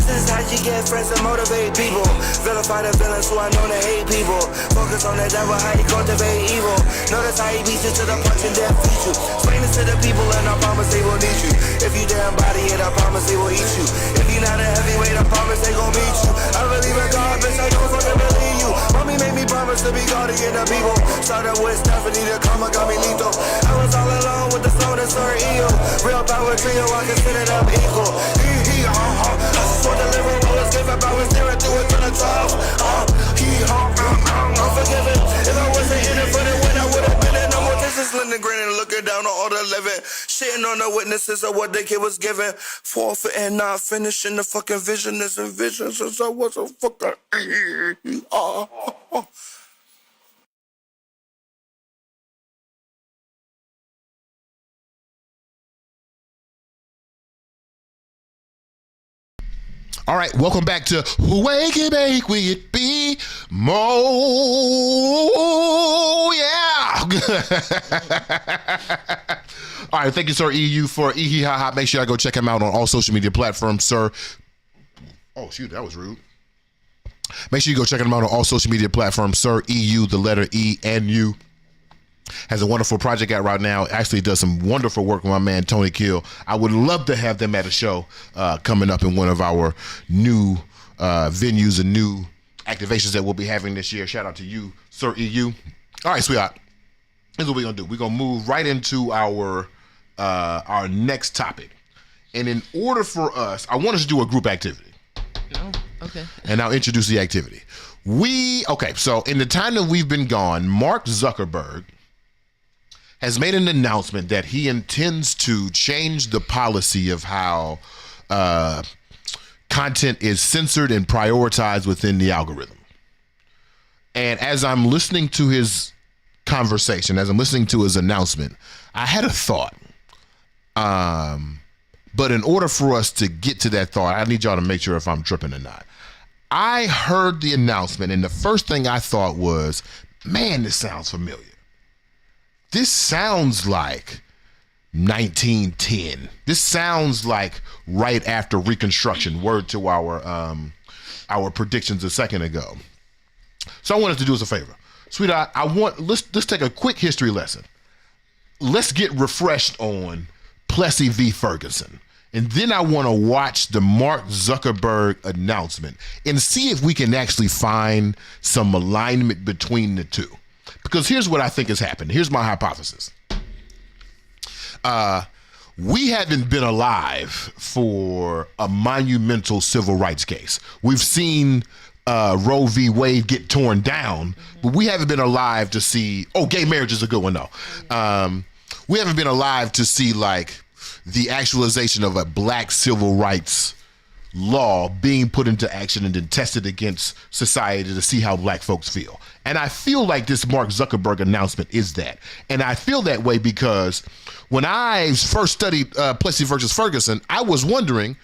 This is how you get friends and motivate people. Vilify the villains who are known to hate people. Focus on the devil, how he cultivate evil. Notice how he beats you to the punch and then feed you. Explain this to the people and I promise they will need you. If you damn body it, I promise they will eat you. If you not a heavyweight, I promise they gon' beat you. I believe in God, bitch, I don't fucking believe you. Mommy made me promise to be God again the people. Started with Stephanie, the karma got me lethal. I was all alone with the slowness or EO. Real power trio, I consider them equal. I just want to live what was given, but I was there and do it to the top. I'm forgiven. If I wasn't in it for the win, I would've been in. No more distance, Lindgren and looking down on all the living. Shitting on the witnesses of what the kid was given. Forfeit and not finishing the fucking vision. This vision since I was a fucking. All right, welcome back to Wake and Bake with Be Mo. Yeah. All right, thank you, Sir EU, for ha. Make sure I go check him out on all social media platforms, sir. Oh, shoot, that was rude. Make sure you go check him out on all social media platforms, Sir EU, the letter E and U. Has a wonderful project out right now. Actually does some wonderful work with my man Toni Kill. I would love to have them at a show coming up in one of our new venues and new activations that we'll be having this year. Shout out to you, Sir EU. All right, sweetheart. Here's what we're gonna do. We're gonna move right into our next topic. And in order for us, I want us to do a group activity. Oh, okay. And I'll introduce the activity. So in the time that we've been gone, Mark Zuckerberg has made an announcement that he intends to change the policy of how content is censored and prioritized within the algorithm. And as I'm listening to his conversation, as I'm listening to his announcement, I had a thought. But in order for us to get to that thought, I need y'all to make sure if I'm tripping or not. I heard the announcement, and the first thing I thought was, man, this sounds familiar. This sounds like 1910. This sounds like right after Reconstruction, word to our predictions a second ago. So I wanted to do us a favor. Sweetheart, let's take a quick history lesson. Let's get refreshed on Plessy v. Ferguson. And then I want to watch the Mark Zuckerberg announcement and see if we can actually find some alignment between the two. Because here's what I think has happened. Here's my hypothesis. We haven't been alive for a monumental civil rights case. We've seen Roe v. Wade get torn down, but we haven't been alive to see, gay marriage is a good one though. We haven't been alive to see like the actualization of a black civil rights law being put into action and then tested against society to see how black folks feel. And I feel like this Mark Zuckerberg announcement is that. And I feel that way because when I first studied Plessy versus Ferguson, I was wondering,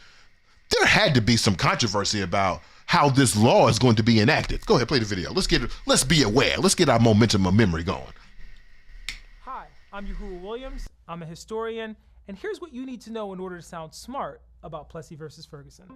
there had to be some controversy about how this law is going to be enacted. Go ahead, play the video. Let's be aware. Let's get our momentum of memory going. Hi, I'm Yahuwah Williams. I'm a historian, and here's what you need to know in order to sound smart about Plessy versus Ferguson.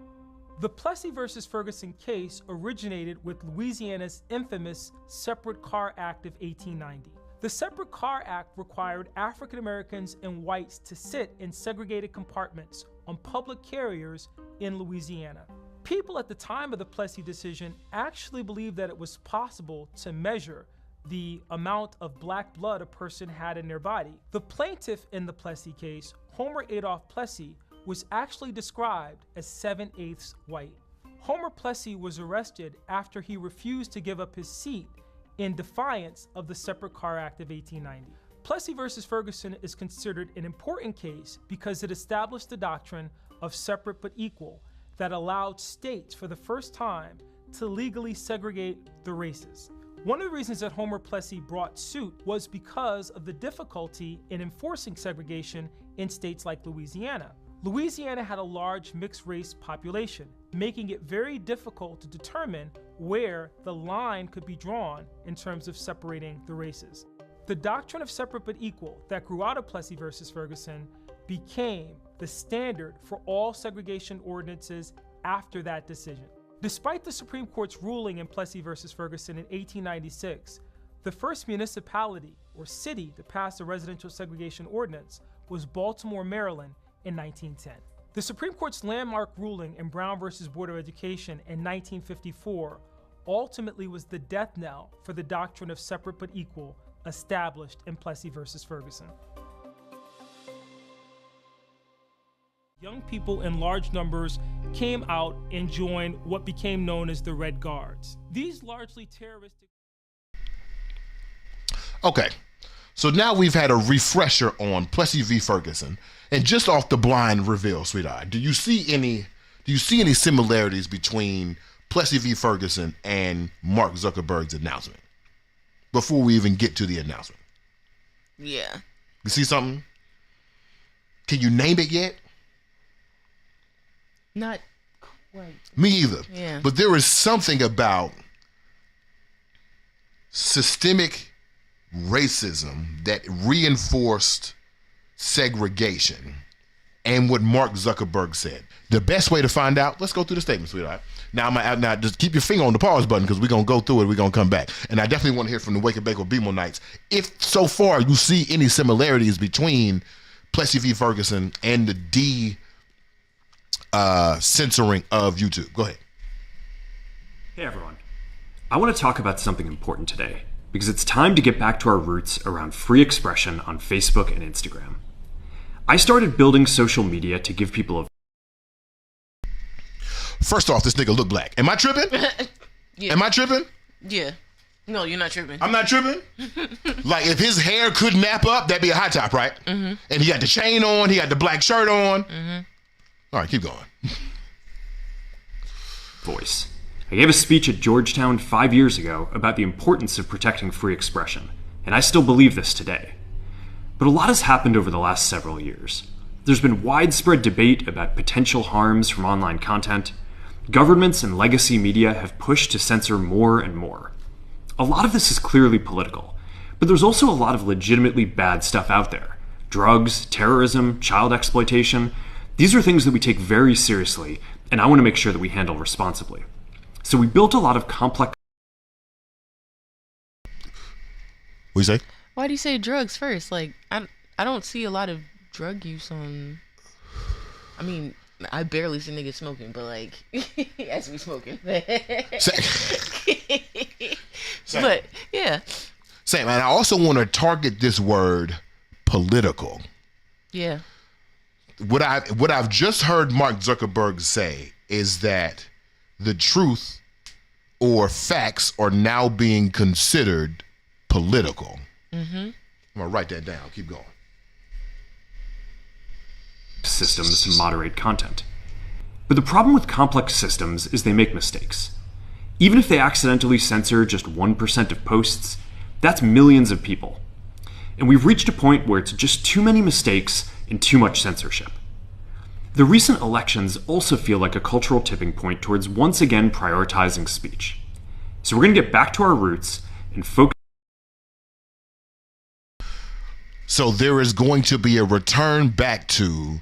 The Plessy versus Ferguson case originated with Louisiana's infamous Separate Car Act of 1890. The Separate Car Act required African Americans and whites to sit in segregated compartments on public carriers in Louisiana. People at the time of the Plessy decision actually believed that it was possible to measure the amount of black blood a person had in their body. The plaintiff in the Plessy case, Homer Adolph Plessy, was actually described as 7/8 white. Homer Plessy was arrested after he refused to give up his seat in defiance of the Separate Car Act of 1890. Plessy versus Ferguson is considered an important case because it established the doctrine of separate but equal that allowed states for the first time to legally segregate the races. One of the reasons that Homer Plessy brought suit was because of the difficulty in enforcing segregation in states like Louisiana. Louisiana had a large mixed race population, making it very difficult to determine where the line could be drawn in terms of separating the races. The doctrine of separate but equal that grew out of Plessy versus Ferguson became the standard for all segregation ordinances after that decision. Despite the Supreme Court's ruling in Plessy versus Ferguson in 1896, the first municipality or city to pass a residential segregation ordinance was Baltimore, Maryland in 1910. The Supreme Court's landmark ruling in Brown versus Board of Education in 1954 ultimately was the death knell for the doctrine of separate but equal established in Plessy versus Ferguson. Young people in large numbers came out and joined what became known as the Red Guards. These largely terroristic... Okay, so now we've had a refresher on Plessy v. Ferguson, and just off the blind reveal, sweetheart, do you see any similarities between Plessy v. Ferguson and Mark Zuckerberg's announcement before we even get to the announcement? Yeah. You see something? Can you name it yet? Not quite. Me either. Yeah. But there is something about systemic racism that reinforced segregation and what Mark Zuckerberg said. The best way to find out, let's go through the statement, sweetheart. Now just keep your finger on the pause button because we're going to go through it. We're going to come back. And I definitely want to hear from the Wake and Bake with BMO Nights. If so far you see any similarities between Plessy v. Ferguson and the censoring of YouTube. Go ahead. Hey everyone. I want to talk about something important today because it's time to get back to our roots around free expression on Facebook and Instagram. I started building social media to give people a... First off, this nigga look black. Am I tripping? Yeah. Am I tripping? Yeah. No, you're not tripping. I'm not tripping? Like, if his hair could nap up, that'd be a high top, right? Mm-hmm. And he got the chain on, he got the black shirt on. Mm-hmm. All right, keep going. Voice. I gave a speech at Georgetown 5 years ago about the importance of protecting free expression, and I still believe this today. But a lot has happened over the last several years. There's been widespread debate about potential harms from online content. Governments and legacy media have pushed to censor more and more. A lot of this is clearly political, but there's also a lot of legitimately bad stuff out there. Drugs, terrorism, child exploitation. These are things that we take very seriously, and I want to make sure that we handle responsibly. So we built a lot of complex... What do you say? Why do you say drugs first? Like, I don't see a lot of drug use on... I mean, I barely see niggas smoking, but like, as we smoking. Same. But, yeah. Same, and I also want to target this word political. Yeah. What I've just heard Mark Zuckerberg say is that the truth or facts are now being considered political. Mm-hmm. I'm gonna write that down. Keep going. Systems to moderate content. But the problem with complex systems is they make mistakes. Even if they accidentally censor just 1% of posts, that's millions of people. And we've reached a point where it's just too many mistakes and too much censorship. The recent elections also feel like a cultural tipping point towards once again prioritizing speech. So we're going to get back to our roots and focus. So there is going to be a return back to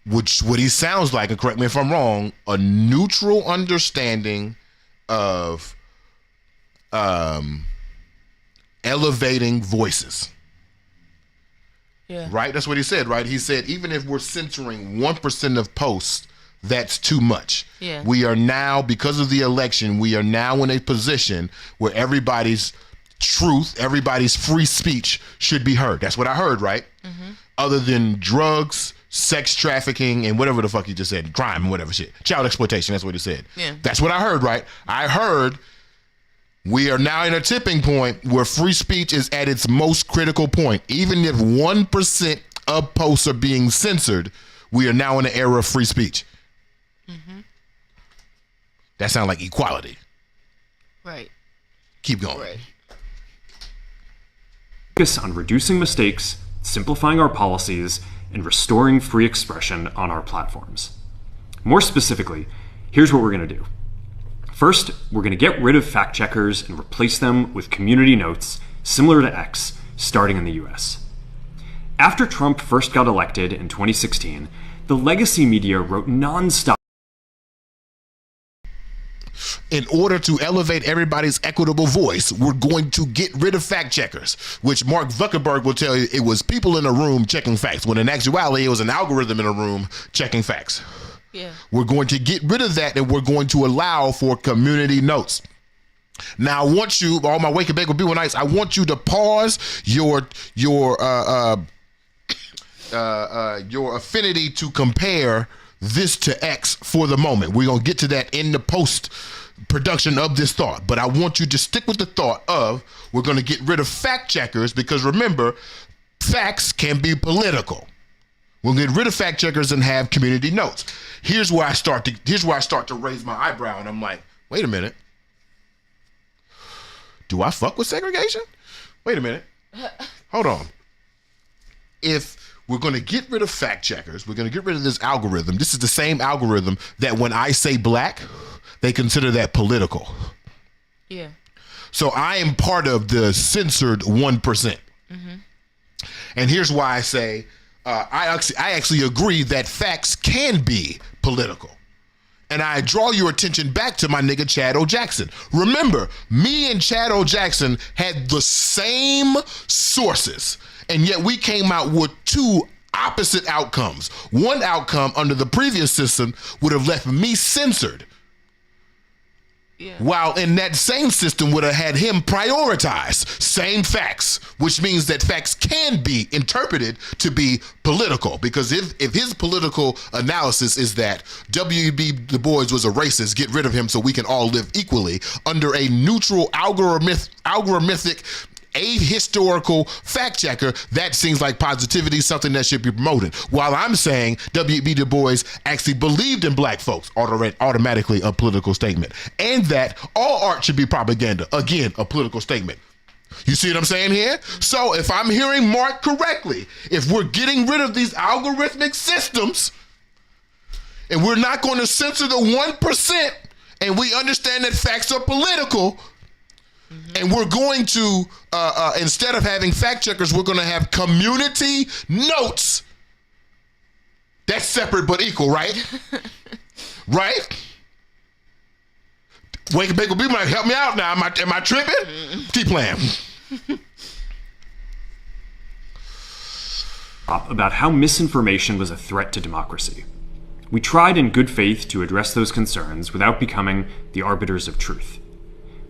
what he sounds like, and correct me if I'm wrong, a neutral understanding of elevating voices. Yeah. Right? That's what he said, right? He said, even if we're censoring 1% of posts, that's too much. Yeah. We are now, because of the election, we are now in a position where everybody's truth, everybody's free speech should be heard. That's what I heard, right? Mm-hmm. Other than drugs, sex trafficking, and whatever the fuck he just said, crime, whatever shit. Child exploitation, that's what he said. Yeah. That's what I heard, right? I heard we are now in a tipping point where free speech is at its most critical point. Even if 1% of posts are being censored, we are now in an era of free speech. Mm-hmm. That sounds like equality. Right. Keep going. Right. Focus on reducing mistakes, simplifying our policies, and restoring free expression on our platforms. More specifically, here's what we're going to do. First, we're going to get rid of fact checkers and replace them with community notes similar to X, starting in the US. After Trump first got elected in 2016, the legacy media wrote nonstop. In order to elevate everybody's equitable voice, we're going to get rid of fact checkers, which Mark Zuckerberg will tell you it was people in a room checking facts, when in actuality it was an algorithm in a room checking facts. Yeah. We're going to get rid of that, and we're going to allow for community notes. Now, I want you, all my Wake and Bake with Bill Nights, I want you to pause your affinity to compare this to X for the moment. We're going to get to that in the post production of this thought, but I want you to stick with the thought of we're going to get rid of fact checkers, because remember, facts can be political. We'll get rid of fact checkers and have community notes. Here's where I start to raise my eyebrow, and I'm like, wait a minute. Do I fuck with segregation? Wait a minute. Hold on. If we're going to get rid of fact checkers, we're going to get rid of this algorithm. This is the same algorithm that when I say black, they consider that political. Yeah. So I am part of the censored 1%. Mm-hmm. And here's why I say, I actually agree that facts can be political. And I draw your attention back to my nigga Chad O. Jackson. Remember, me and Chad O. Jackson had the same sources, and yet we came out with two opposite outcomes. One outcome under the previous system would have left me censored. Yeah. While in that same system would have had him prioritize same facts, which means that facts can be interpreted to be political. Because if his political analysis is that W.E.B. Du Bois was a racist, get rid of him so we can all live equally, under a neutral algorithmic ahistorical fact checker, that seems like positivity, something that should be promoted. While I'm saying W.E.B. Du Bois actually believed in black folks, automatically a political statement. And that all art should be propaganda, again, a political statement. You see what I'm saying here? So if I'm hearing Mark correctly, if we're getting rid of these algorithmic systems and we're not going to censor the 1%, and we understand that facts are political, and we're going to, instead of having fact checkers, we're going to have community notes. That's separate but equal, right? Right? Wake and Bake will be like, help me out now. Am I tripping? Keep playing. About how misinformation was a threat to democracy. We tried in good faith to address those concerns without becoming the arbiters of truth.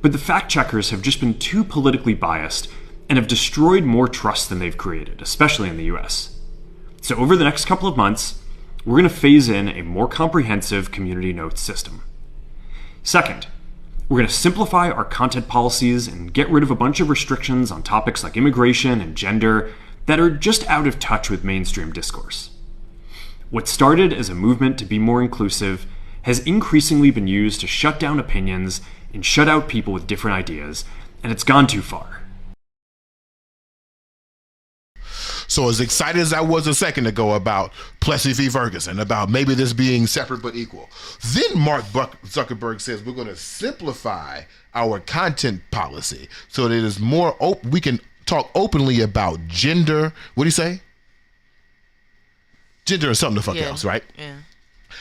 But the fact checkers have just been too politically biased and have destroyed more trust than they've created, especially in the US. So over the next couple of months, we're going to phase in a more comprehensive community notes system. Second, we're going to simplify our content policies and get rid of a bunch of restrictions on topics like immigration and gender that are just out of touch with mainstream discourse. What started as a movement to be more inclusive has increasingly been used to shut down opinions and shut out people with different ideas, and it's gone too far. So as excited as I was a second ago about Plessy v. Ferguson, about maybe this being separate but equal, then Mark Zuckerberg says we're going to simplify our content policy so that it is more we can talk openly about gender. What do you say? Gender and something the fuck else, right? Yeah.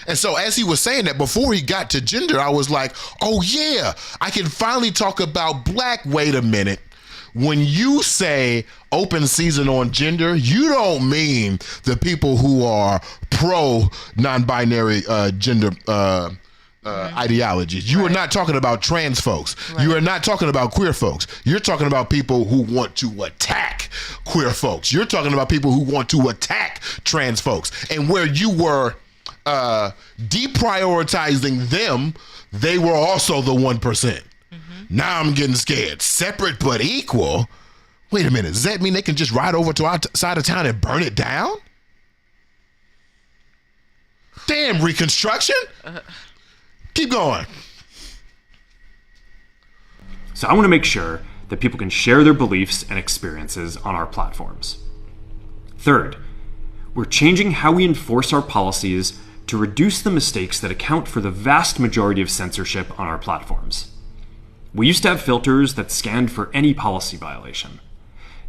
And so as he was saying that, before he got to gender, I was like, oh yeah, I can finally talk about black. Wait a minute. When you say open season on gender, you don't mean the people who are pro non-binary gender ideologies. You are not talking about trans folks. You are not talking about queer folks. You're talking about people who want to attack queer folks. You're talking about people who want to attack trans folks. And where you were deprioritizing them, they were also the 1%. Now I'm getting scared. Separate but equal? Wait a minute. Does that mean they can just ride over to our side of town and burn it down? Damn, Reconstruction. Keep going. So I want to make sure that people can share their beliefs and experiences on our platforms. Third, we're changing how we enforce our policies to reduce the mistakes that account for the vast majority of censorship on our platforms. We used to have filters that scanned for any policy violation.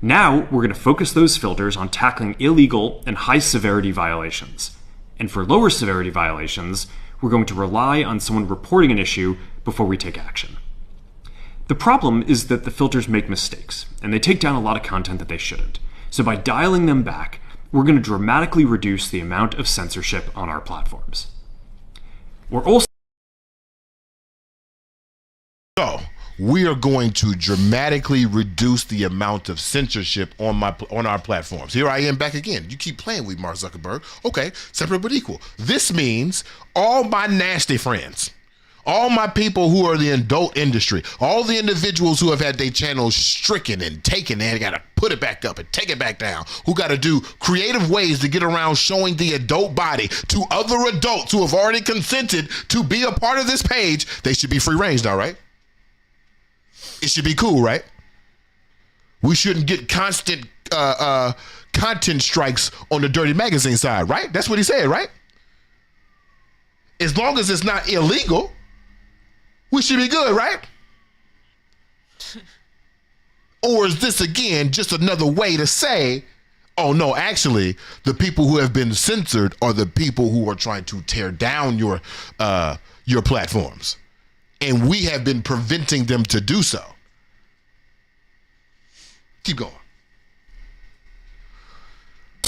Now, we're going to focus those filters on tackling illegal and high-severity violations. And for lower severity violations, we're going to rely on someone reporting an issue before we take action. The problem is that the filters make mistakes, and they take down a lot of content that they shouldn't. So by dialing them back, we're going to dramatically reduce the amount of censorship on our platforms. We're also we are going to dramatically reduce the amount of censorship on our platforms. Here I am back again. You keep playing with Mark Zuckerberg. Okay, separate but equal. This means all my nasty friends, all my people who are the adult industry, all the individuals who have had their channels stricken and taken and got to put it back up and take it back down, who got to do creative ways to get around showing the adult body to other adults who have already consented to be a part of this page, they should be free range now, right? It should be cool, right? We shouldn't get constant content strikes on the Dirty Magazine side, right? That's what he said, right? As long as it's not illegal, we should be good, right? Or is this, again, just another way to say, oh no, actually, the people who have been censored are the people who are trying to tear down your platforms. And we have been preventing them to do so. Keep going.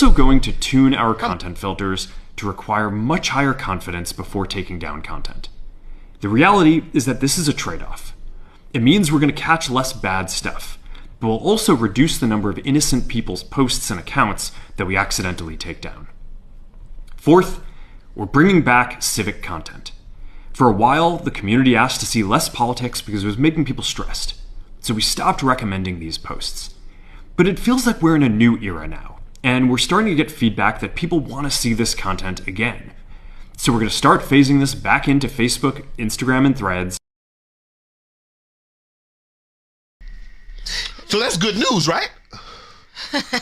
also going to tune our content filters to require much higher confidence before taking down content. The reality is that this is a trade-off. It means we're going to catch less bad stuff, but we'll also reduce the number of innocent people's posts and accounts that we accidentally take down. Fourth, we're bringing back civic content. For a while, the community asked to see less politics because it was making people stressed, so we stopped recommending these posts. But it feels like we're in a new era now, and we're starting to get feedback that people want to see this content again. So we're going to start phasing this back into Facebook, Instagram, and Threads. So that's good news, right?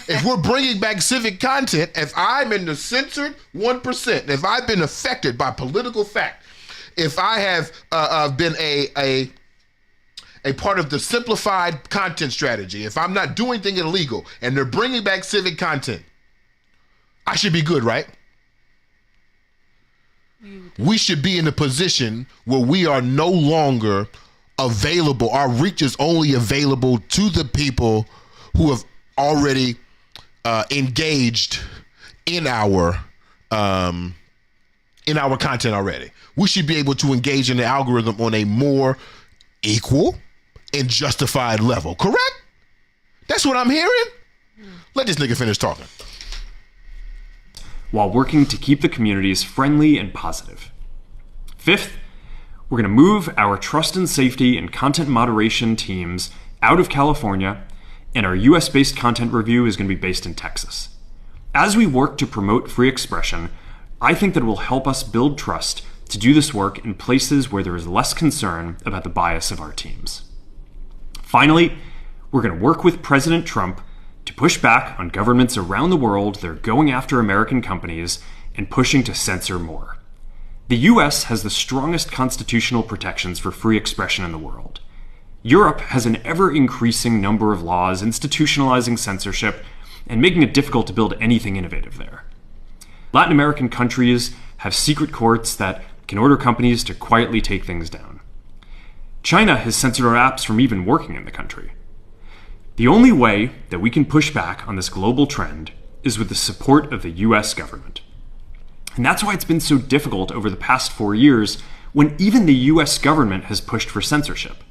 If we're bringing back civic content, if I'm in the censored 1%, if I've been affected by political fact, if I have been a part of the simplified content strategy, if I'm not doing anything illegal and they're bringing back civic content, I should be good, right? We should be in a position where we are no longer available. Our reach is only available to the people who have already engaged in our content already. We should be able to engage in the algorithm on a more equal and justified level. Correct? That's what I'm hearing. Let this nigga finish talking. While working to keep the communities friendly and positive. Fifth, we're going to move our trust and safety and content moderation teams out of California, and our US-based content review is going to be based in Texas. As we work to promote free expression, I think that it will help us build trust to do this work in places where there is less concern about the bias of our teams. Finally, we're going to work with President Trump to push back on governments around the world that are going after American companies and pushing to censor more. The US has the strongest constitutional protections for free expression in the world. Europe has an ever-increasing number of laws institutionalizing censorship and making it difficult to build anything innovative there. Latin American countries have secret courts that can order companies to quietly take things down. China has censored our apps from even working in the country. The only way that we can push back on this global trend is with the support of the US government. And that's why it's been so difficult over the past 4 years when even the US government has pushed for censorship.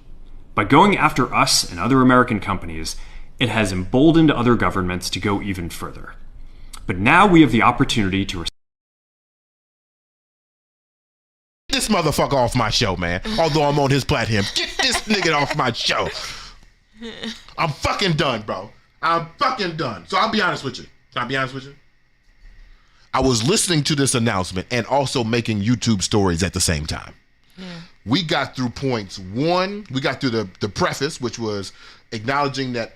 By going after us and other American companies, it has emboldened other governments to go even further. But now we have the opportunity to This motherfucker off my show, man. Although I'm on his platform. Get this nigga off my show. I'm fucking done, bro. I'm fucking done. So I'll be honest with you. Can I be honest with you? I was listening to this announcement and also making YouTube stories at the same time. Yeah. We got through points one. We got through the preface, which was acknowledging that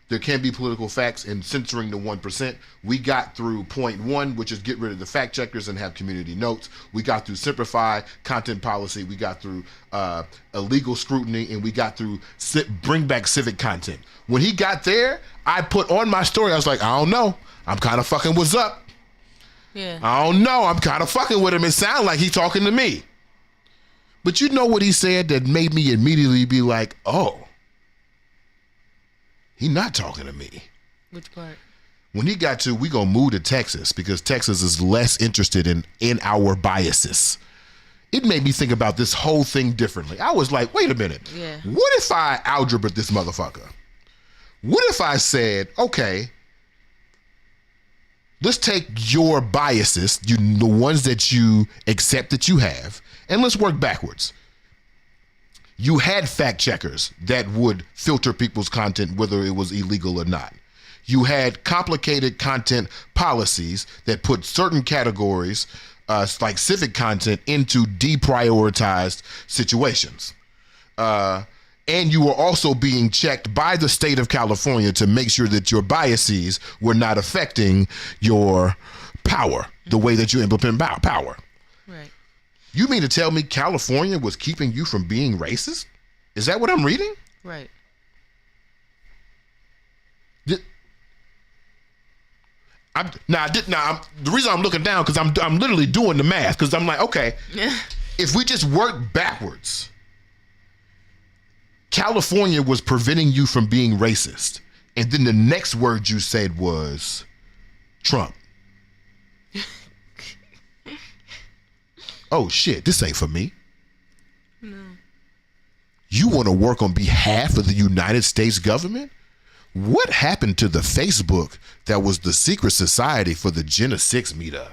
there can be political facts and censoring the 1%. We got through point one, which is get rid of the fact checkers and have community notes. We got through simplify content policy. We got through illegal scrutiny, and we got through bring back civic content. When he got there, I put on my story. I was like, I don't know. I'm kind of fucking what's up. Yeah. I don't know. I'm kind of fucking with him. It sounds like he's talking to me. But you know what he said that made me immediately be like, oh, he not talking to me. Which part? When he got to, we gonna move to Texas because Texas is less interested in our biases. It made me think about this whole thing differently. I was like, wait a minute. Yeah. What if I algebra this motherfucker? What if I said, okay, let's take your biases, the ones that you accept that you have, and let's work backwards. You had fact checkers that would filter people's content, whether it was illegal or not. You had complicated content policies that put certain categories, like civic content, into deprioritized situations. And you were also being checked by the state of California to make sure that your biases were not affecting your power, the way that you implement power. Right. You mean to tell me California was keeping you from being racist? Is that what I'm reading? Right. The reason I'm looking down because I'm literally doing the math because I'm like, okay, if we just work backwards, California was preventing you from being racist, and then the next word you said was Trump. Oh shit, this ain't for me. No. You want to work on behalf of the United States government? What happened to the Facebook that was the secret society for the Jenna 6 meetup?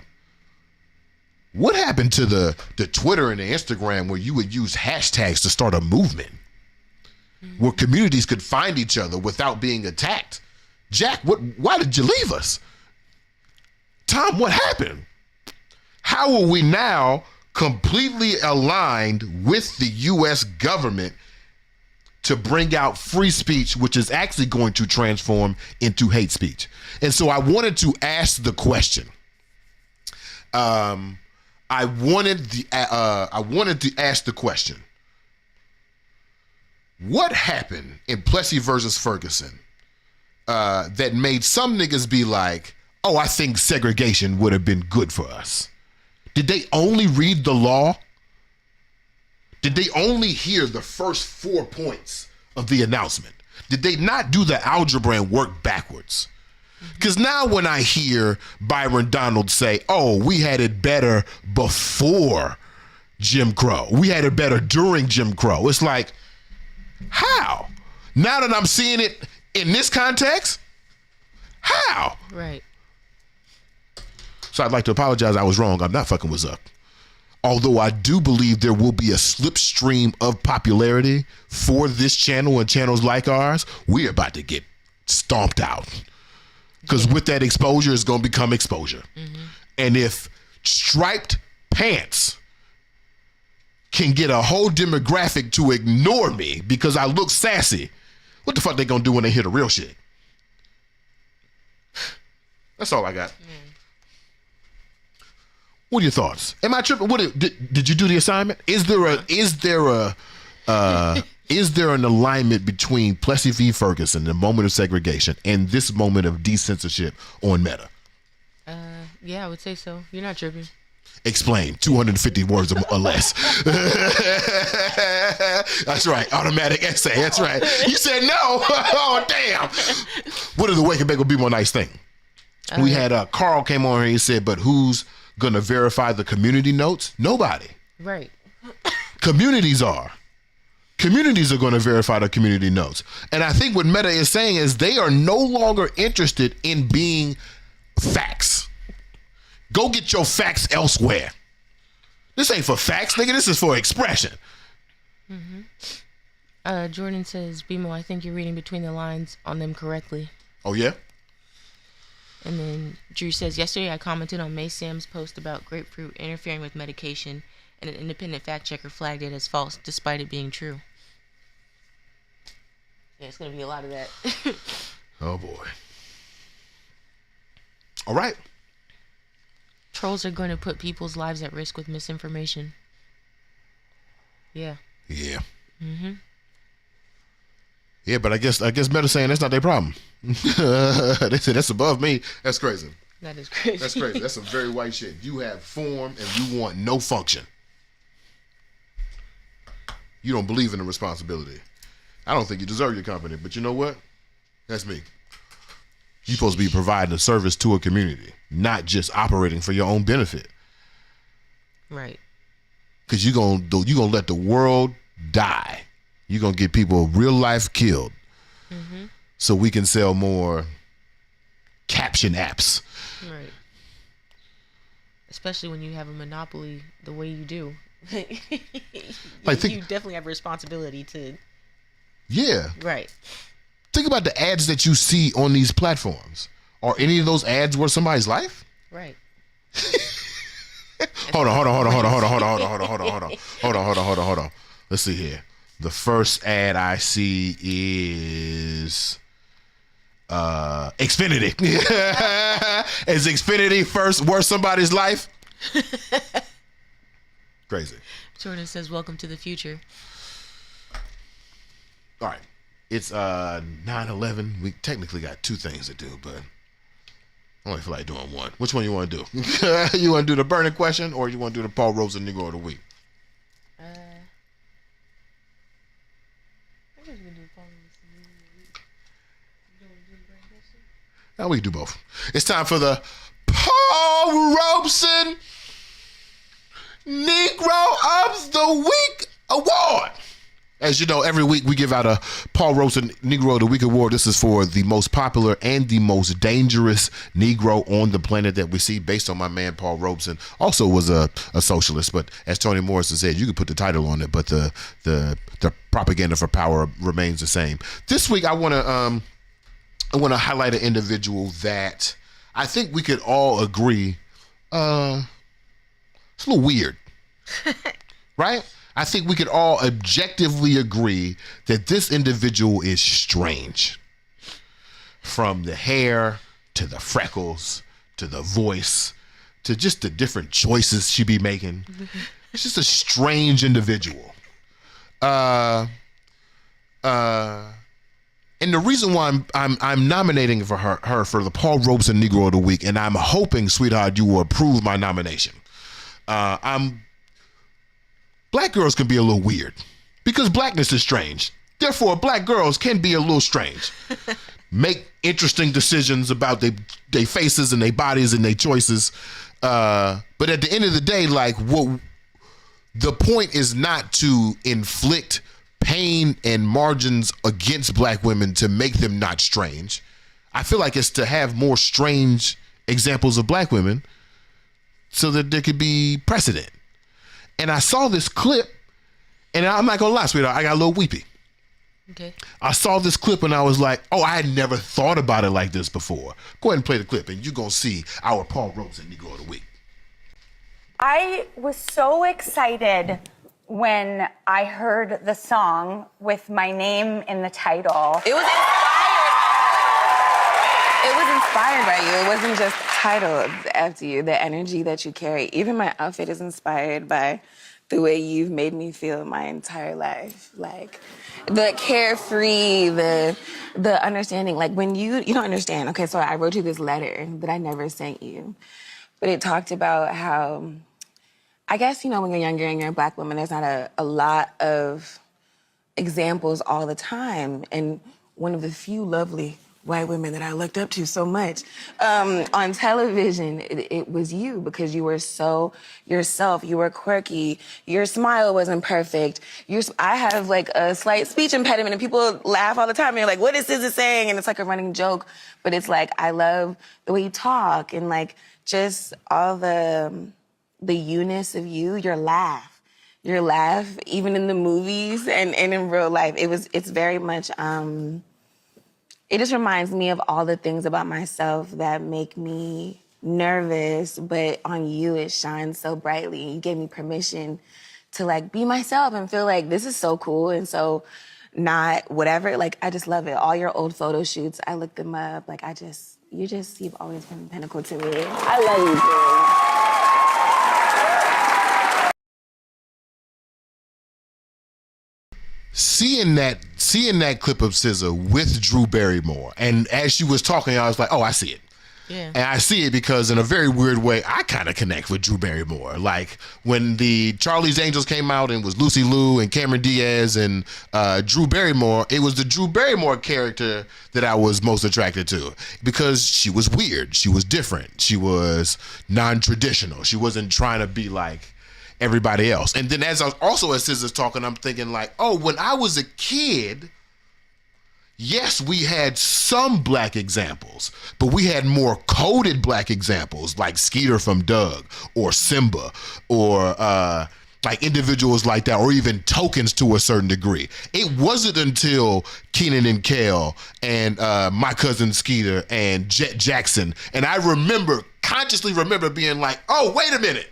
What happened to the Twitter and the Instagram where you would use hashtags to start a movement? Where communities could find each other without being attacked? Jack, why did you leave us? Tom, what happened? How are we now completely aligned with the U.S. government to bring out free speech, which is actually going to transform into hate speech? And so I wanted to ask the question. I wanted to ask the question. What happened in Plessy versus Ferguson that made some niggas be like, oh, I think segregation would have been good for us? Did they only read the law? Did they only hear the first 4 points of the announcement? Did they not do the algebra and work backwards? Because now when I hear Byron Donald say, oh, we had it better before Jim Crow, we had it better during Jim Crow, it's like, how? Now that I'm seeing it in this context, how? Right. So I'd like to apologize. I was wrong. I'm not fucking what's up. Although I do believe there will be a slipstream of popularity for this channel and channels like ours, we're about to get stomped out. Because with that exposure, it's going to become exposure. Mm-hmm. And if striped pants can get a whole demographic to ignore me because I look sassy, what the fuck they going to do when they hear the real shit? That's all I got. What are your thoughts? Am I tripping? Did you do the assignment? Is there an alignment between Plessy v. Ferguson, the moment of segregation, and this moment of decensorship on Meta? Yeah, I would say so. You're not tripping. Explain. 250 words or less. That's right. Automatic essay. That's right. You said no. Oh, damn. What did the Wake and Bake will be more nice thing? We had Carl came on here and he said, but who's going to verify the community notes? Nobody. Right. Communities are going to verify the community notes. And I think what Meta is saying is they are no longer interested in being facts. Go get your facts elsewhere. This ain't for facts, nigga. This is for expression. Jordan says, Bimo, I think you're reading between the lines on them correctly. Oh, yeah? And then Drew says, yesterday I commented on May Sam's post about grapefruit interfering with medication, and an independent fact checker flagged it as false, despite it being true. Yeah, it's going to be a lot of that. Oh, boy. All right. Trolls are going to put people's lives at risk with misinformation. Yeah. Yeah. Yeah, but I guess Meta's saying that's not their problem. They said that's above me. That's crazy. That is crazy. That's crazy. That's some very white shit. You have form and you want no function. You don't believe in the responsibility. I don't think you deserve your company, but you know what? That's me. You're supposed to be providing a service to a community, not just operating for your own benefit. Right. Because you're gonna let the world die. You're gonna get people real life killed, so we can sell more caption apps. Right. Especially when you have a monopoly the way you do. You definitely have a responsibility to. Yeah. Right. Think about the ads that you see on these platforms. Are any of those ads worth somebody's life? Right. Hold on. Let's see here. The first ad I see is Xfinity. Is Xfinity first worth somebody's life? Crazy. Jordan says, welcome to the future. All right. It's 9/11. We technically got two things to do, but I only feel like doing one. Which one you want to do? You want to do the burning question, or you want to do the Paul Robeson Negro of the Week? I guess we can do Paul Robeson Negro of the Week. You want to do the burning question? Now we can do both. It's time for the Paul Robeson Negro of the Week Award. As you know, every week we give out a Paul Robeson Negro of the Week award. This is for the most popular and the most dangerous Negro on the planet that we see, based on my man Paul Robeson. Also was a socialist, but as Toni Morrison said, you could put the title on it, but the propaganda for power remains the same. This week I want to highlight an individual that I think we could all agree it's a little weird, right? I think we could all objectively agree that this individual is strange. From the hair, to the freckles, to the voice, to just the different choices she be making. It's just a strange individual. And the reason why I'm nominating for her for the Paul Robeson Negro of the Week, and I'm hoping, sweetheart, you will approve my nomination. Black girls can be a little weird because blackness is strange. Therefore, black girls can be a little strange. Make interesting decisions about their faces and their bodies and their choices. But at the end of the day, like, what the point is not to inflict pain and margins against black women to make them not strange. I feel like it's to have more strange examples of black women so that there could be precedent. And I saw this clip, and I'm not gonna lie, sweetheart, I got a little weepy. Okay. I saw this clip and I was like, oh, I had never thought about it like this before. Go ahead and play the clip and you're gonna see our Paul Robeson Negro of the Week. I was so excited when I heard the song with my name in the title. It was It was inspired by you. It wasn't just titled after you. The energy that you carry. Even my outfit is inspired by the way you've made me feel my entire life. Like the carefree, the understanding. Like when you don't understand. Okay, so I wrote you this letter that I never sent you. But it talked about how, I guess, when you're younger and you're a Black woman, there's not a lot of examples all the time. And one of the few lovely white women that I looked up to so much on television, it was you, because you were so yourself. You were quirky. Your smile wasn't perfect. I have like a slight speech impediment and people laugh all the time. And you're like, what is SZA saying? And it's like a running joke. But it's like, I love the way you talk and like just all the you-ness of you, your laugh, even in the movies and in real life. It's very much, it just reminds me of all the things about myself that make me nervous, but on you it shines so brightly. You gave me permission to like be myself and feel like this is so cool and so not whatever. Like, I just love it. All your old photo shoots, I looked them up. Like, you've always been the pinnacle to me. I love you, girl. Seeing that clip of SZA with Drew Barrymore, and as she was talking, I was like, oh, I see it. Yeah. And I see it because in a very weird way, I kind of connect with Drew Barrymore. Like when the Charlie's Angels came out and was Lucy Liu and Cameron Diaz and Drew Barrymore, it was the Drew Barrymore character that I was most attracted to because she was weird. She was different. She was non-traditional. She wasn't trying to be like everybody else. And then as SZA's talking, I'm thinking like, oh, when I was a kid, yes, we had some Black examples, but we had more coded Black examples like Skeeter from Doug or Simba or like individuals like that, or even tokens to a certain degree. It wasn't until Kenan and Kel and My Cousin Skeeter and Jet Jackson, and I consciously remember being like, oh, wait a minute.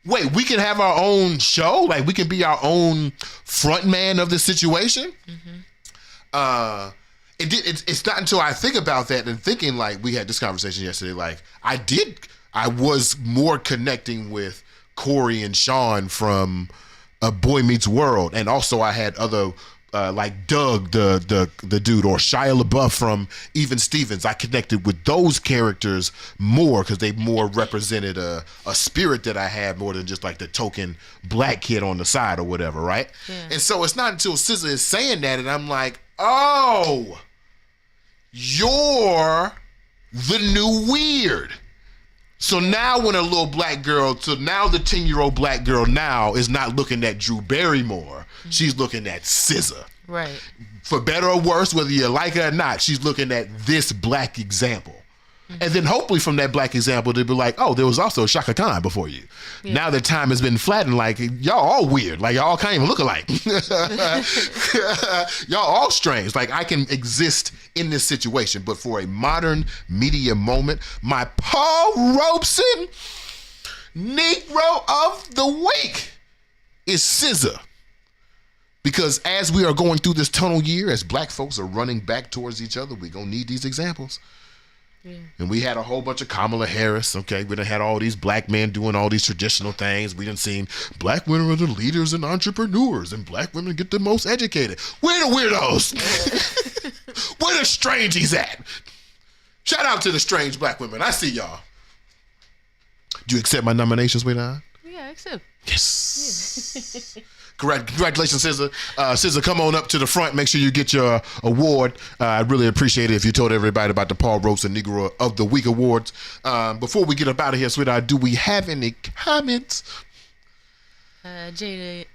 Wait, we can have our own show? Like, we can be our own front man of the situation? Mm-hmm. It's not until I think about that and thinking, like, we had this conversation yesterday, like, I was more connecting with Corey and Sean from Boy Meets World, and also I had other, like Doug, the dude, or Shia LaBeouf from Even Stevens. I connected with those characters more because they more represented a spirit that I had more than just like the token Black kid on the side or whatever, right? Yeah. And so it's not until SZA is saying that and I'm like, oh, you're the new weird. So now when a little Black girl, so now the 10-year-old Black girl now is not looking at Drew Barrymore, she's looking at SZA. Right. For better or worse, whether you like her or not, she's looking at this Black example. Mm-hmm. And then hopefully from that Black example, they'll be like, oh, there was also Shaka Khan before you. Yeah. Now that time has been flattened, like, y'all all weird. Like, y'all can't even look alike. Y'all all strange. Like, I can exist in this situation. But for a modern media moment, my Paul Robeson Negro of the Week is SZA. Because as we are going through this tunnel year, as Black folks are running back towards each other, we're going to need these examples. Yeah. And we had a whole bunch of Kamala Harris, okay? We done had all these Black men doing all these traditional things. We done seen Black women are the leaders and entrepreneurs, and Black women get the most educated. Where the weirdos? Where the strangies at? Shout out to the strange Black women. I see y'all. Do you accept my nominations, sweetheart? Yeah, I accept. Yes. Yeah. Congratulations, SZA. SZA, come on up to the front. Make sure you get your award. I'd really appreciate it if you told everybody about the Paul Robeson Negro of the Week Awards. Before we get up out of here, sweetheart, do we have any comments? Jada.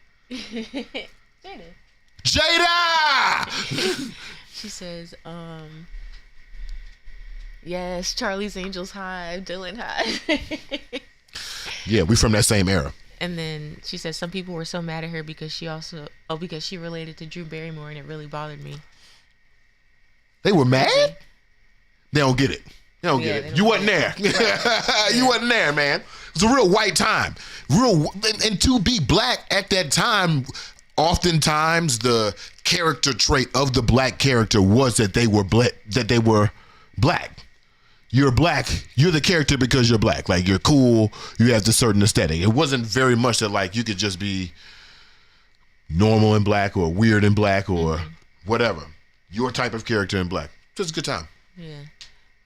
Jada! She says, yes, Charlie's Angels Hive, Dylan Hive. Yeah, we from that same era. And then she says some people were so mad at her because she related to Drew Barrymore and it really bothered me. They were mad? They don't get it. They don't get it. You wasn't there. Right. You wasn't there, man. It was a real white time. And to be Black at that time, oftentimes the character trait of the Black character was that they were Black. you're black, you're the character because you're black. Like, you're cool, you have this certain aesthetic. It wasn't very much that, like, you could just be normal in black or weird in black or whatever. Your type of character in black. Just a good time. Yeah.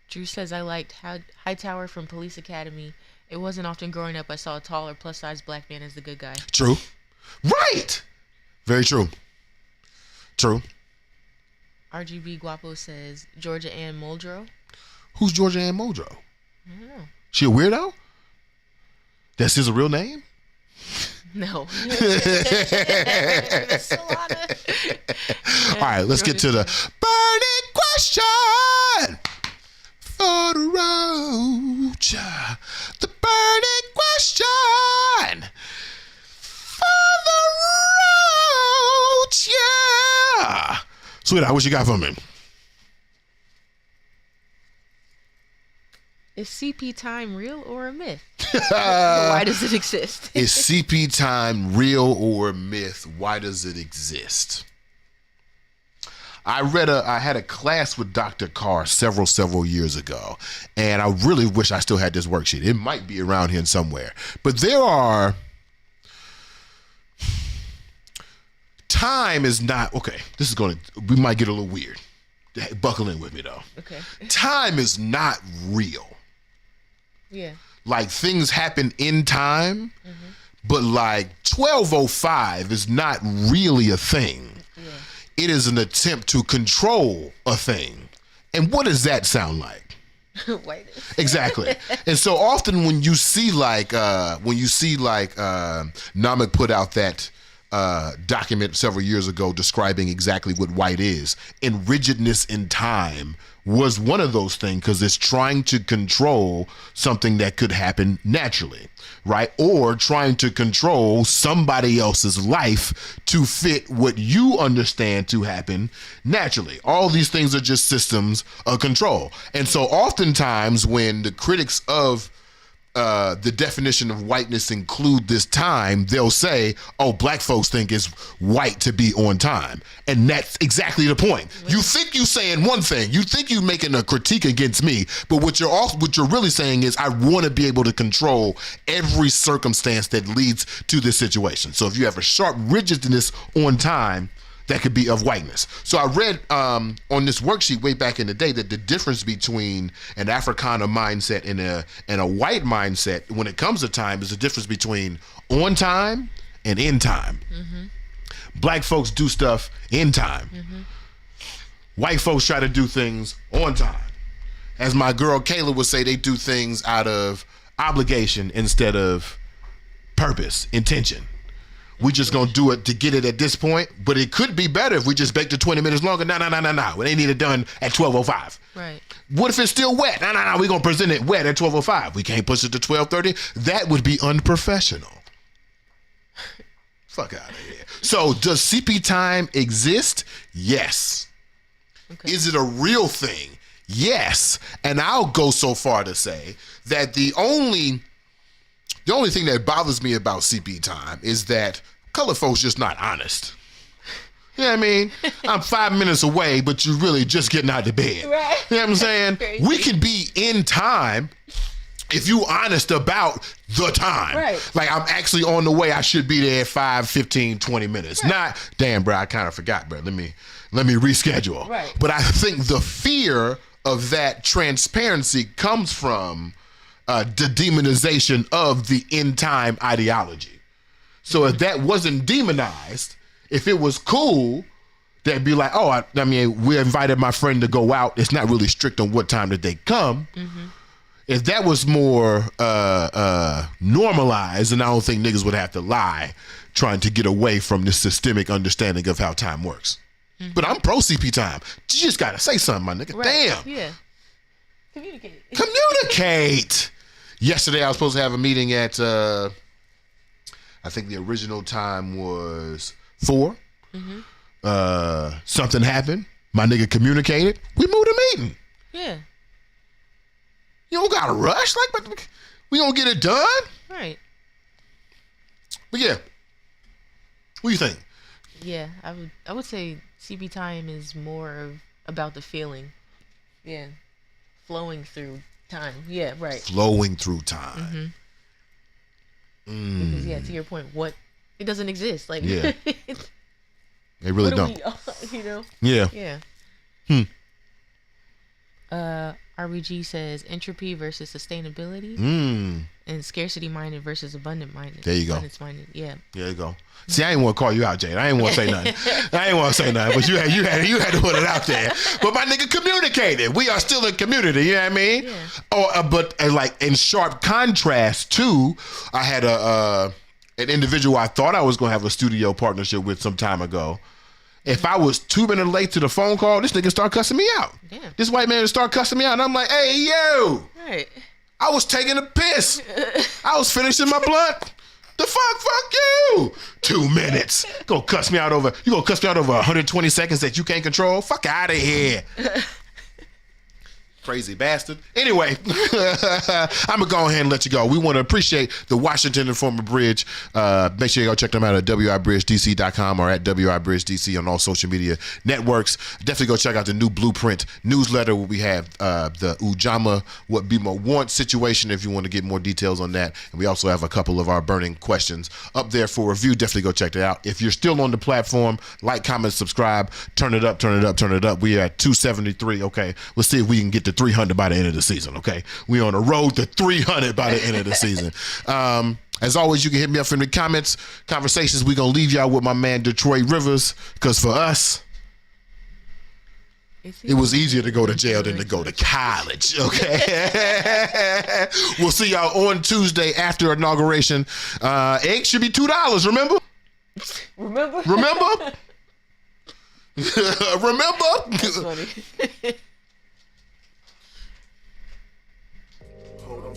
Drew says, I liked Hightower from Police Academy. It wasn't often growing up I saw a tall or plus-sized black man as the good guy. True. Right. Very true. True. RGB Guapo says, Georgia Ann Muldrow. Who's Georgia Ann Muldrow? I don't know. She a weirdo? That's his real name? No. All right, let's get to the burning question for the Roach. The burning question for the Roach. Yeah. Sweetheart, what you got for me? Is CP time real or a myth? Why does it exist? Is CP time real or a myth? Why does it exist? I had a class with Dr. Carr several years ago, and I really wish I still had this worksheet. It might be around here somewhere. But time is not, okay, we might get a little weird. Buckle in with me though. Okay. Time is not real. Yeah. Like, things happen in time, but like 12:05 is not really a thing. Yeah. It is an attempt to control a thing. And what does that sound like? Whiteness. Exactly. And so often when you see Namak put out that document several years ago describing exactly what white is, and rigidness in time was one of those things, because it's trying to control something that could happen naturally, right? Or trying to control somebody else's life to fit what you understand to happen naturally. All these things are just systems of control. And so oftentimes when the critics of the definition of whiteness include this time, they'll say, oh, black folks think it's white to be on time. And that's exactly the point. You think you're saying one thing, you think you're making a critique against me, but what you're really saying is, I want to be able to control every circumstance that leads to this situation. So if you have a sharp rigidness on time, that could be of whiteness. So I read on this worksheet way back in the day that the difference between an Africana mindset and a white mindset when it comes to time is the difference between on time and in time. Black folks do stuff in time. White folks try to do things on time. As my girl Kayla would say, they do things out of obligation instead of purpose, intention. We just gonna do it to get it at this point, but it could be better if we just baked it 20 minutes longer. No. They need it done at 12:05. Right. What if it's still wet? No. We gonna present it wet at 12:05. We can't push it to 12:30. That would be unprofessional. Fuck out of here. So does CP time exist? Yes. Okay. Is it a real thing? Yes. And I'll go so far to say that the only thing that bothers me about CP time is that colored folks just not honest. You know what I mean? I'm 5 minutes away, but you really just getting out of bed. Right. You know what I'm saying? We can be in time if you honest about the time. Right. Like, I'm actually on the way. I should be there at 5, 15, 20 minutes. Right. Not, damn, bro, I kind of forgot, bro. Let me reschedule. Right. But I think the fear of that transparency comes from the demonization of the end time ideology. So if that wasn't demonized, if it was cool, they'd be like, oh, I mean, we invited my friend to go out. It's not really strict on what time that they come. If that was more normalized, then I don't think niggas would have to lie trying to get away from this systemic understanding of how time works. But I'm pro CP time. You just gotta say something, my nigga. Right. Damn. Yeah. Communicate. Yesterday, I was supposed to have a meeting at, I think the original time was 4. Something happened. My nigga communicated. We moved the meeting. Yeah. You don't gotta rush. Like, we gonna get it done. Right. But yeah. What do you think? Yeah, I would say CP time is more about the feeling. Yeah. Flowing through Time. Yeah, right. Flowing through time. Because to your point, it doesn't exist. Like yeah. They really don't. You know? Yeah. Yeah. RBG says entropy versus sustainability, and scarcity minded versus abundant minded. There you go. Abundance minded. Yeah. There you go. See, I ain't want to call you out, Jade. I ain't want to say nothing. But you had to put it out there. But my nigga communicated. We are still a community. You know what I mean? Yeah. But like in sharp contrast to, I had an individual I thought I was gonna have a studio partnership with some time ago. If I was 2 minutes late to the phone call, this nigga start cussing me out. Damn. This white man start cussing me out, and I'm like, "Hey, yo, right. I was taking a piss. I was finishing my blunt. The fuck you. 2 minutes. You gonna cuss me out over 120 seconds that you can't control? Fuck out of here." Crazy bastard. Anyway, I'm gonna go ahead and let you go. We want to appreciate the Washington Informer Bridge. Make sure you go check them out at wibridgedc.com or at wibridgedc on all social media networks. Definitely go check out the new Blueprint newsletter where we have the Ujamaa What Bima Want situation if you want to get more details on that. And we also have a couple of our burning questions up there for review. Definitely go check that out. If you're still on the platform, like, comment, subscribe, turn it up. We are at 273. Okay, let's see if we can get to 300 by the end of the season. Okay, we on the road to 300 by the end of the season. As always, you can hit me up in the comments, conversations. We're gonna leave y'all with my man Detroit Rivers, because for us it was easier to go to jail than to go to college. Okay. We'll see y'all on Tuesday after inauguration. Eggs should be $2. Remember? Remember? That's funny.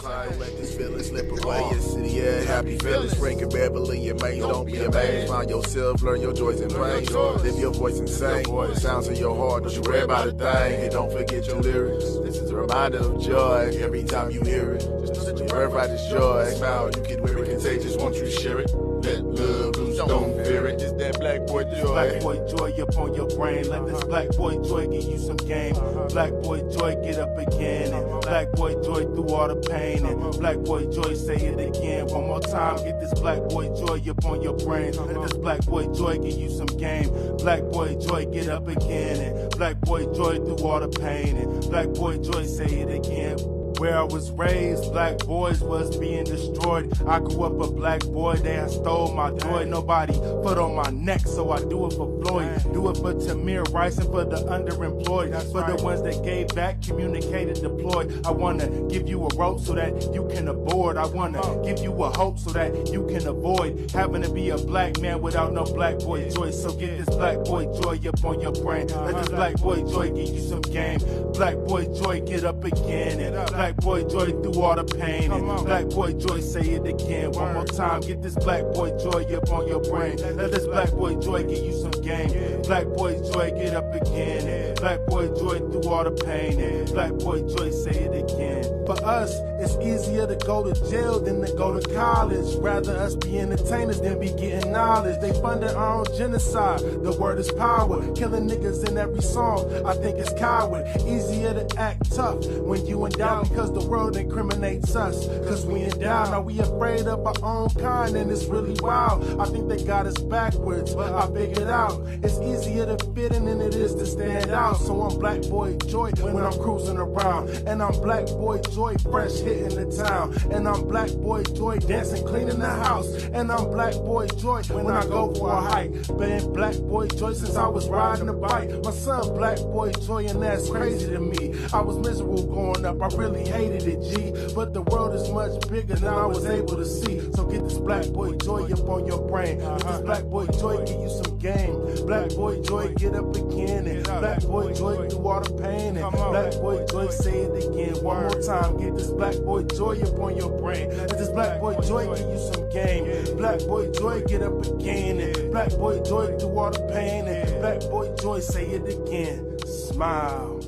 Don't let this feeling slip away. Your city, yeah, happy feelings. Breaking Beverly, your mate, don't be amazed. Find yourself, learn your joys and pains. Live your voice and sing. The sounds of your heart, don't you worry about a thing. And don't forget your lyrics. This is a reminder of joy every time you hear it. Just verify this joy. Smile, you get very contagious once you share it. Let love loose, don't fear it. Just that black boy joy. Black boy joy up on your brain. Let this black boy joy give you some game. Black boy joy, get up again. And black boy joy through all the pain. And black boy joy, say it again. One more time, get this black boy joy up on your brain. Let this black boy joy give you some game. Black boy joy, get up again. And black boy joy through all the pain. And black boy joy, say it again. Where I was raised, black boys was being destroyed. I grew up a black boy, they had stole my joy. Nobody put on my neck, so I do it for Floyd. Do it for Tamir Rice and for the underemployed. For the ones that gave back, communicated, deployed. I wanna give you a rope so that you can aboard. I wanna give you a hope so that you can avoid having to be a black man without no black boy joy. So get this black boy joy up on your brain. Let this black boy joy give you some game. Black boy joy, get up again. And black boy joy through all the pain. And black boy joy, say it again. One more time, get this black boy joy up on your brain. Let this black boy joy give you some game. Black boy joy, get up again. And black boy joy through all the pain. And black boy joy, say it again. For us, it's easier to go to jail than to go to college. Rather us be entertainers than be getting knowledge. They funded our own genocide. The word is power. Killing niggas in every song. I think it's coward. Easier to act tough when you in doubt, because the world incriminates us. Cause we in doubt. Now we afraid of our own kind, and it's really wild. I think they got us backwards, but I figured out it's easier to fit in than it is to stand out. So I'm black boy joy when I'm cruising around. And I'm black boy joy fresh hitting the town. And I'm black boy joy dancing, cleaning the house. And I'm black boy joy when I go for a hike. Been black boy joy since I was riding a bike. My son black boy joy, and that's crazy to me. I was miserable growing up, I really hated it, G. But the world is much bigger than I was able to see. So get this black boy joy up on your brain. Let this black boy joy give you some game. Black boy joy, get up again. And black boy joy through all the pain. And black boy joy, say it again. One more time, get this black boy joy up on your brain. Let this black boy joy give you some game. Black boy joy, get up again. And black boy joy through all the pain. And black boy joy, say it again. Smile.